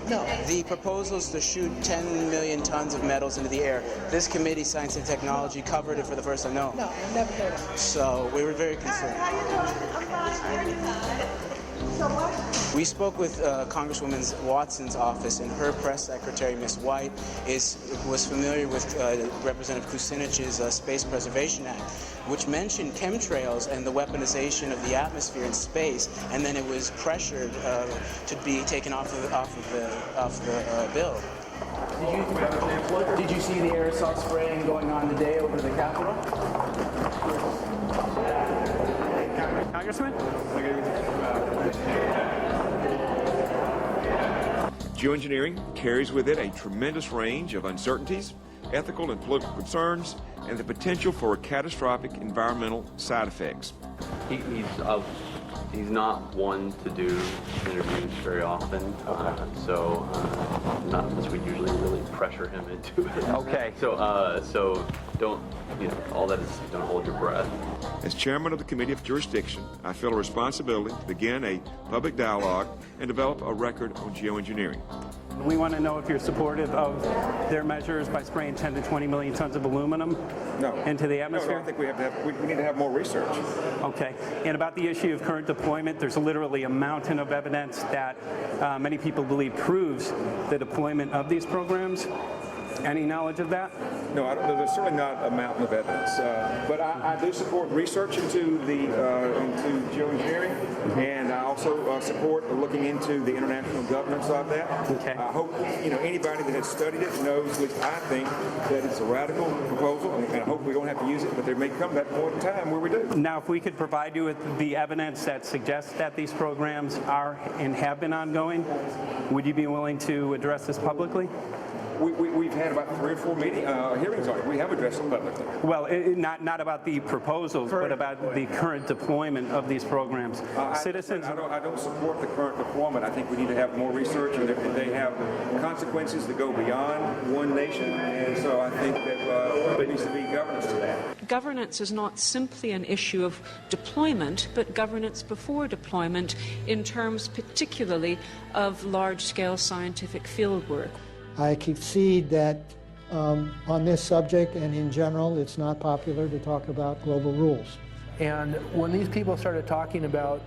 No. The proposal is to shoot 10 million tons of metals into the air. This committee, Science and Technology, covered it for the first time. No, I've never heard of it. So we were very concerned. How you doing? I'm fine. So what? We spoke with Congresswoman Watson's office, and her press secretary, Ms. White, was familiar with Representative Kucinich's Space Preservation Act, which mentioned chemtrails and the weaponization of the atmosphere in space, and then it was pressured to be taken off the bill. Did you see the aerosol spraying going on today over the Capitol? Congressman? Geoengineering carries with it a tremendous range of uncertainties, ethical and political concerns, and the potential for catastrophic environmental side effects. He's not one to do interviews very often, so not unless we usually really pressure him into it. Okay. So don't, all that is, don't hold your breath. As chairman of the Committee of Jurisdiction, I feel a responsibility to begin a public dialogue and develop a record on geoengineering. We want to know if you're supportive of their measures by spraying 10 to 20 million tons of aluminum into the atmosphere? No, I think we need to have more research. Okay. And about the issue of current deployment, there's literally a mountain of evidence that many people believe proves the deployment of these programs. Any knowledge of that? No, there's certainly not a mountain of evidence, but I do support research into geoengineering, and I also support looking into the international governance of that. Okay. I hope anybody that has studied it knows, at least I think, that it's a radical proposal, and I hope we don't have to use it, but there may come that point in time where we do. Now, if we could provide you with the evidence that suggests that these programs are and have been ongoing, would you be willing to address this publicly? We've had about 3 or 4 hearings on it. We have addressed them publicly. Well, not about the proposals, but about the current deployment of these programs. Citizens. I don't support the current deployment. I think we need to have more research, and they have consequences that go beyond one nation. And so I think that there needs to be governance to that. Governance is not simply an issue of deployment, but governance before deployment in terms particularly of large-scale scientific fieldwork. I concede that on this subject and in general, it's not popular to talk about global rules. And when these people started talking about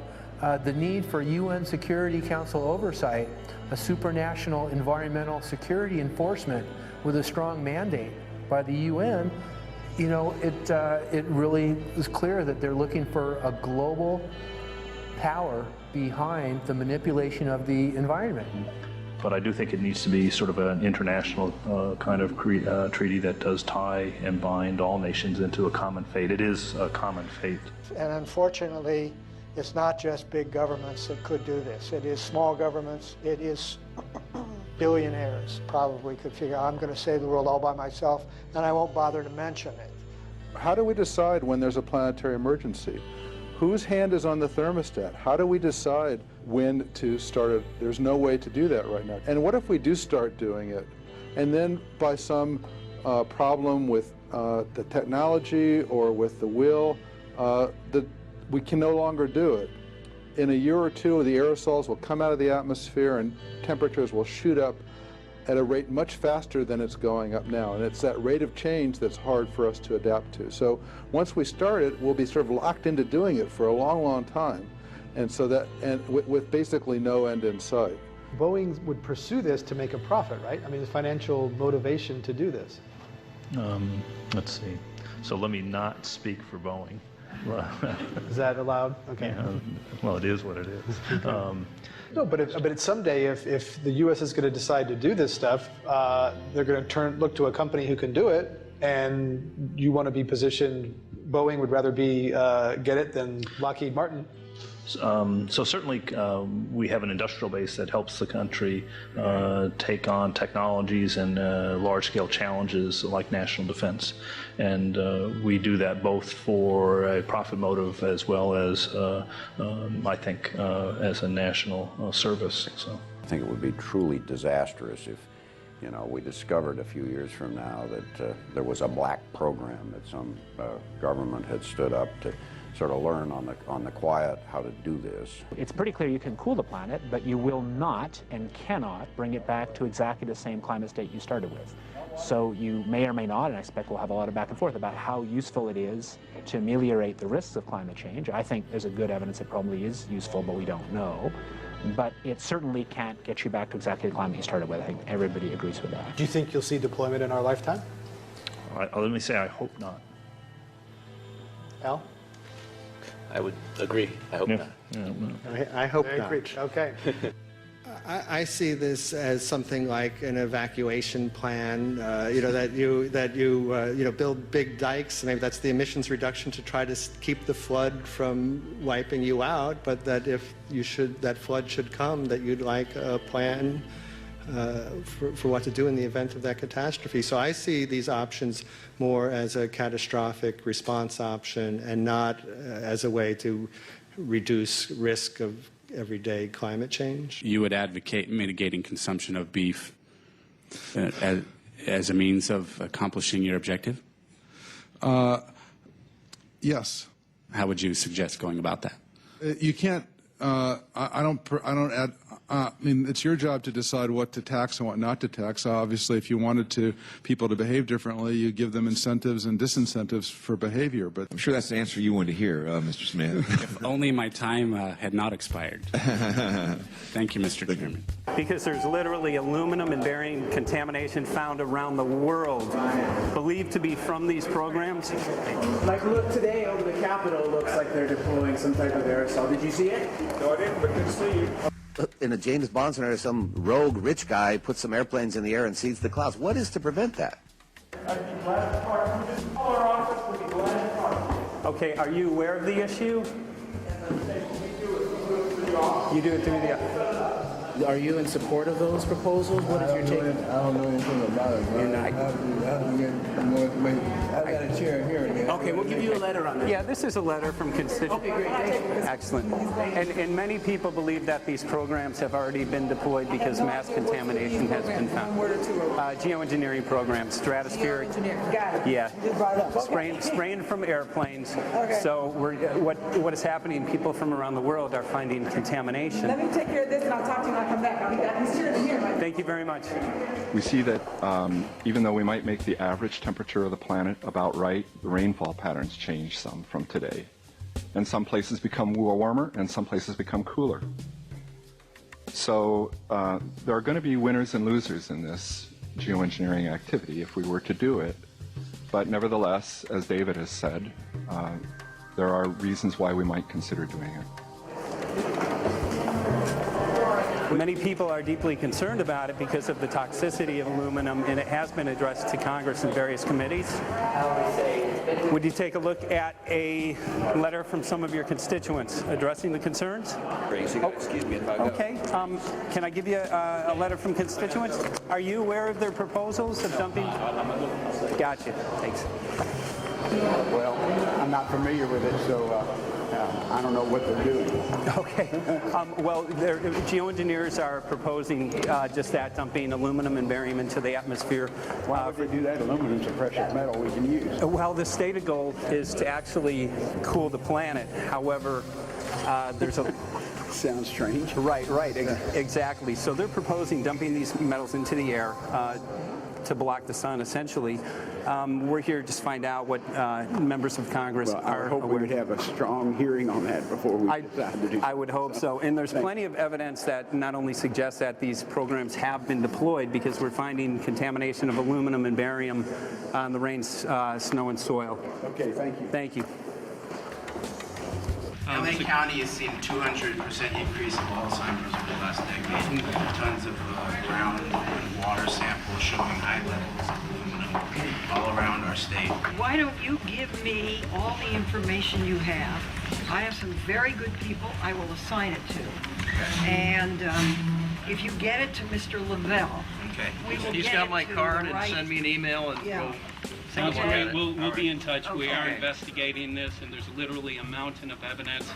the need for UN Security Council oversight, a supranational environmental security enforcement with a strong mandate by the UN, it really is clear that they're looking for a global power behind the manipulation of the environment. But I do think it needs to be sort of an international kind of treaty that does tie and bind all nations into a common fate. It is a common fate. And unfortunately, it's not just big governments that could do this. It is small governments. It is billionaires probably could figure, I'm going to save the world all by myself, and I won't bother to mention it. How do we decide when there's a planetary emergency? Whose hand is on the thermostat? How do we decide when to start it? There's no way to do that right now. And what if we do start doing it, and then by some problem with the technology or with the will, we can no longer do it? In a year or two, the aerosols will come out of the atmosphere and temperatures will shoot up at a rate much faster than it's going up now. And it's that rate of change that's hard for us to adapt to. So once we start it, we'll be sort of locked into doing it for a long, long time. And so that, and with basically no end in sight. Boeing would pursue this to make a profit, right? I mean, the financial motivation to do this. Let's see. So let me not speak for Boeing. Is that allowed? Okay. Yeah, well, it is what it is. No, but someday, if the U.S. is going to decide to do this stuff, they're going to look to a company who can do it, and you want to be positioned. Boeing would rather be get it than Lockheed Martin. So certainly we have an industrial base that helps the country take on technologies and large-scale challenges like national defense. And we do that both for a profit motive as well as, I think, as a national service. So I think it would be truly disastrous if, you know, we discovered a few years from now that there was a black program that some government had stood up to sort of learn on the quiet how to do this. It's pretty clear you can cool the planet, but you will not and cannot bring it back to exactly the same climate state you started with. So you may or may not, and I expect we'll have a lot of back and forth about how useful it is to ameliorate the risks of climate change. I think there's a good evidence it probably is useful, but we don't know. But it certainly can't get you back to exactly the climate you started with. I think everybody agrees with that. Do you think you'll see deployment in our lifetime? Let me say I hope not. Al? I would agree. I hope not. I hope Very not. agreed. Okay. I see this as something like an evacuation plan. You know, that you build big dikes. Maybe that's the emissions reduction to try to keep the flood from wiping you out. But that if that flood should come, that you'd like a plan for what to do in the event of that catastrophe. So I see these options more as a catastrophic response option and not as a way to reduce risk of everyday climate change. You would advocate mitigating consumption of beef as a means of accomplishing your objective? Yes. How would you suggest going about that? You can't. I mean, it's your job to decide what to tax and what not to tax. Obviously, if you wanted people to behave differently, you give them incentives and disincentives for behavior. But I'm sure that's the answer you wanted to hear, Mr. Smith. If only my time had not expired. Thank you, Mr. Chairman. Because there's literally aluminum and barium contamination found around the world, believed to be from these programs. Like, look, today over the Capitol looks like they're deploying some type of aerosol. Did you see it? No, I didn't, but good to see you. In a James Bond scenario, some rogue rich guy puts some airplanes in the air and seeds the clouds. What is to prevent that? Okay, are you aware of the issue? You do it through the... Are you in support of those proposals? What is your take? I don't know anything about it. You're not. I have to get more information. I've got a chair here. Okay, we'll give you a letter on that. Yeah, this is a letter from constituents. Okay, great. Excellent. And many people believe that these programs have already been deployed because mass contamination has been found. Geoengineering programs, stratospheric. Got it. Yeah. Just brought it up. Okay. Spraying from airplanes. Okay. So what is happening? People from around the world are finding contamination. Let me take care of this and I'll talk to you when I come back. I'll be back. He's here in here. Thank you very much. We see that even though we might make the average temperature of the planet about right, the rainfall patterns change some from today. And some places become warmer and some places become cooler. So there are going to be winners and losers in this geoengineering activity if we were to do it. But nevertheless, as David has said, there are reasons why we might consider doing it. Many people are deeply concerned about it because of the toxicity of aluminum, and it has been addressed to Congress in various committees. Would you take a look at a letter from some of your constituents addressing the concerns? Excuse me if I go. Okay. Can I give you a letter from constituents? Are you aware of their proposals of dumping? Gotcha. Thanks. Well, I'm not familiar with it, so I don't know what they're doing. Okay. Well, geoengineers are proposing just that, dumping aluminum and barium into the atmosphere. Why would they do that? Aluminum's a precious metal we can use. Well, the stated goal is to actually cool the planet. However, there's a... Sounds strange. Right, exactly. So they're proposing dumping these metals into the air to block the sun, essentially. We're here to just find out what members of Congress are I hope we would have a strong hearing on that before we decide to do that. I would hope so. And there's plenty of evidence that not only suggests that these programs have been deployed, because we're finding contamination of aluminum and barium on the rain, snow, and soil. Okay, thank you. Thank you. LA County has seen a 200% increase of Alzheimer's over the last decade. Tons of ground and water samples showing high levels of aluminum all around our state. Why don't you give me all the information you have I have some very good people I will assign it to. And if you get it to Mr. Lavelle, we will He's get got it my to card the and right- send me an email and Yeah. we'll Sounds take a look great. at it. We'll be in touch. We are Okay. investigating this, and there's literally a mountain of evidence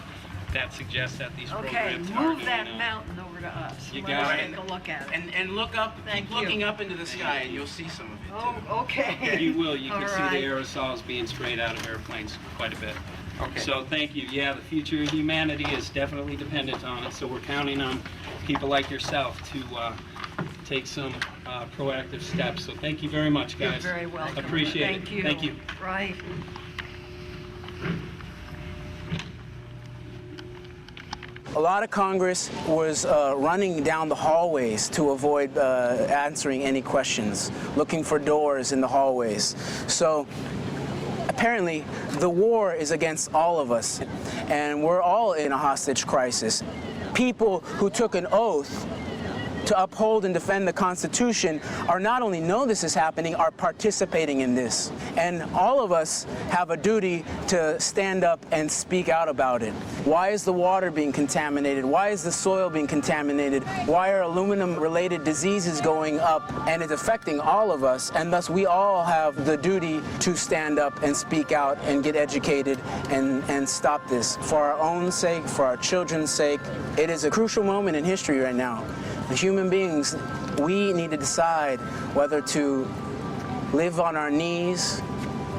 that suggests that these Okay, programs are move doing that it. mountain over to us. You Let got us it. take a look at it. And look up, Thank keep you. looking up into the sky and you'll see some of it too. Oh, okay. You will. You can All see right. the aerosols being sprayed out of airplanes quite a bit. Okay. So thank you. Yeah, the future of humanity is definitely dependent on it. So we're counting on people like yourself to take some proactive steps. So thank you very much, guys. You're very welcome. Appreciate Thank it. you. Thank you. Right. A lot of Congress was running down the hallways to avoid answering any questions, looking for doors in the hallways. So apparently the war is against all of us, and we're all in a hostage crisis. People who took an oath to uphold and defend the Constitution are not only know this is happening, are participating in this. And all of us have a duty to stand up and speak out about it. Why is the water being contaminated? Why is the soil being contaminated? Why are aluminum-related diseases going up? And it's affecting all of us, and thus we all have the duty to stand up and speak out and get educated and stop this. For our own sake, for our children's sake, it is a crucial moment in history right now. The human beings, we need to decide whether to live on our knees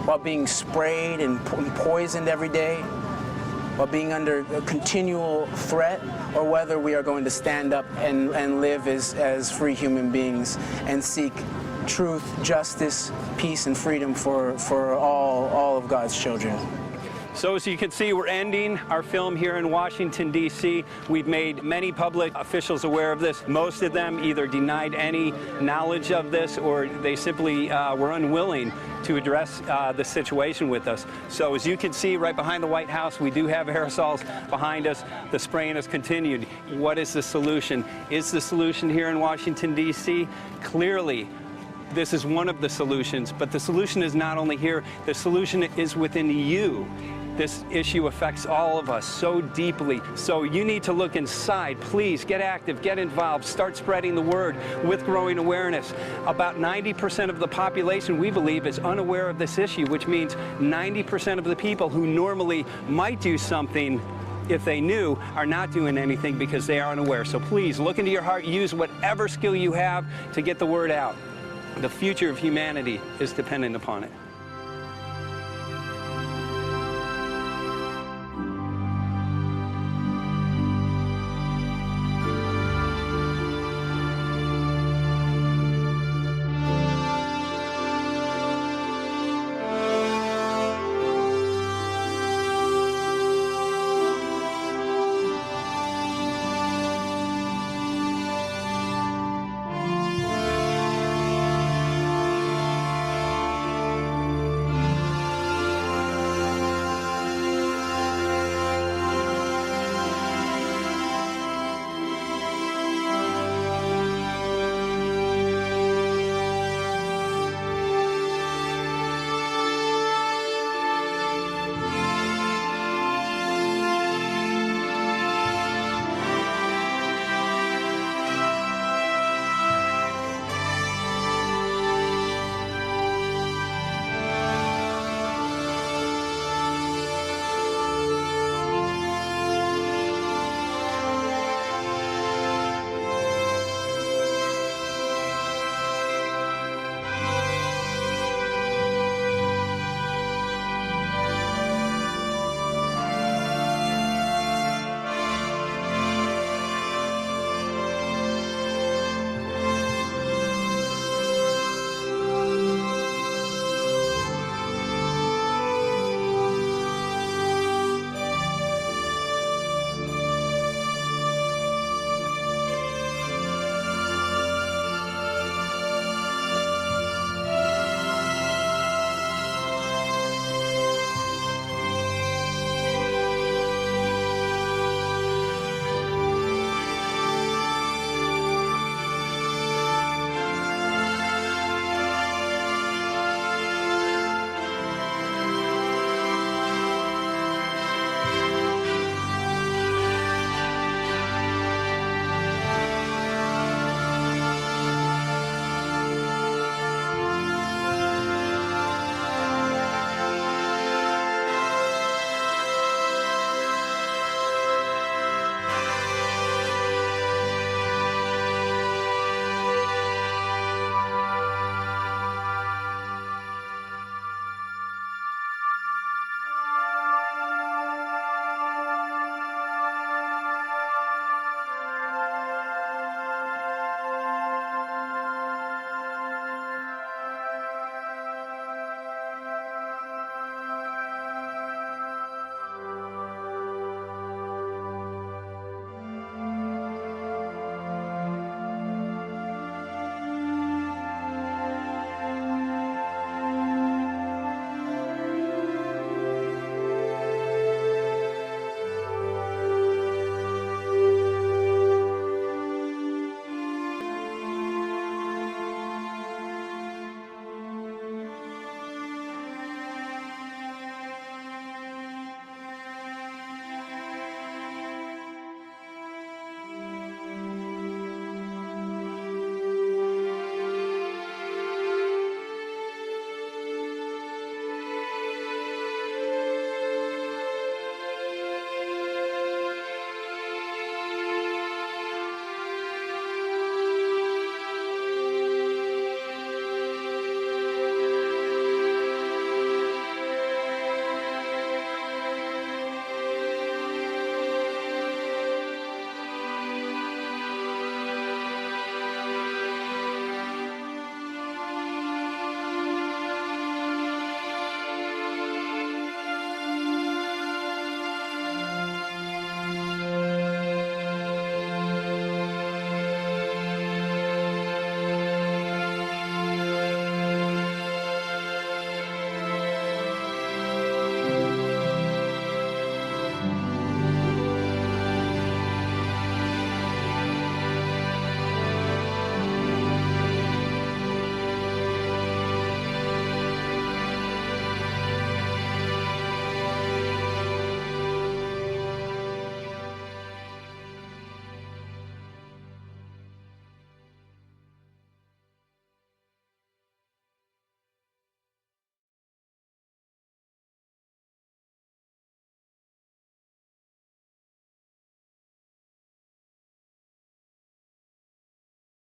while being sprayed and poisoned every day, while being under a continual threat, or whether we are going to stand up and live as free human beings and seek truth, justice, peace, and freedom for all of God's children. So as you can see, we're ending our film here in Washington, D.C. We've made many public officials aware of this. Most of them either denied any knowledge of this or they simply were unwilling to address the situation with us. So as you can see right behind the White House, we do have aerosols behind us. The spraying has continued. What is the solution? Is the solution here in Washington, D.C.? Clearly, this is one of the solutions, but the solution is not only here, the solution is within you. This issue affects all of us so deeply. So you need to look inside. Please get active, get involved, start spreading the word with growing awareness. About 90% of the population, we believe, is unaware of this issue, which means 90% of the people who normally might do something if they knew are not doing anything because they are unaware. So please look into your heart, use whatever skill you have to get the word out. The future of humanity is dependent upon it.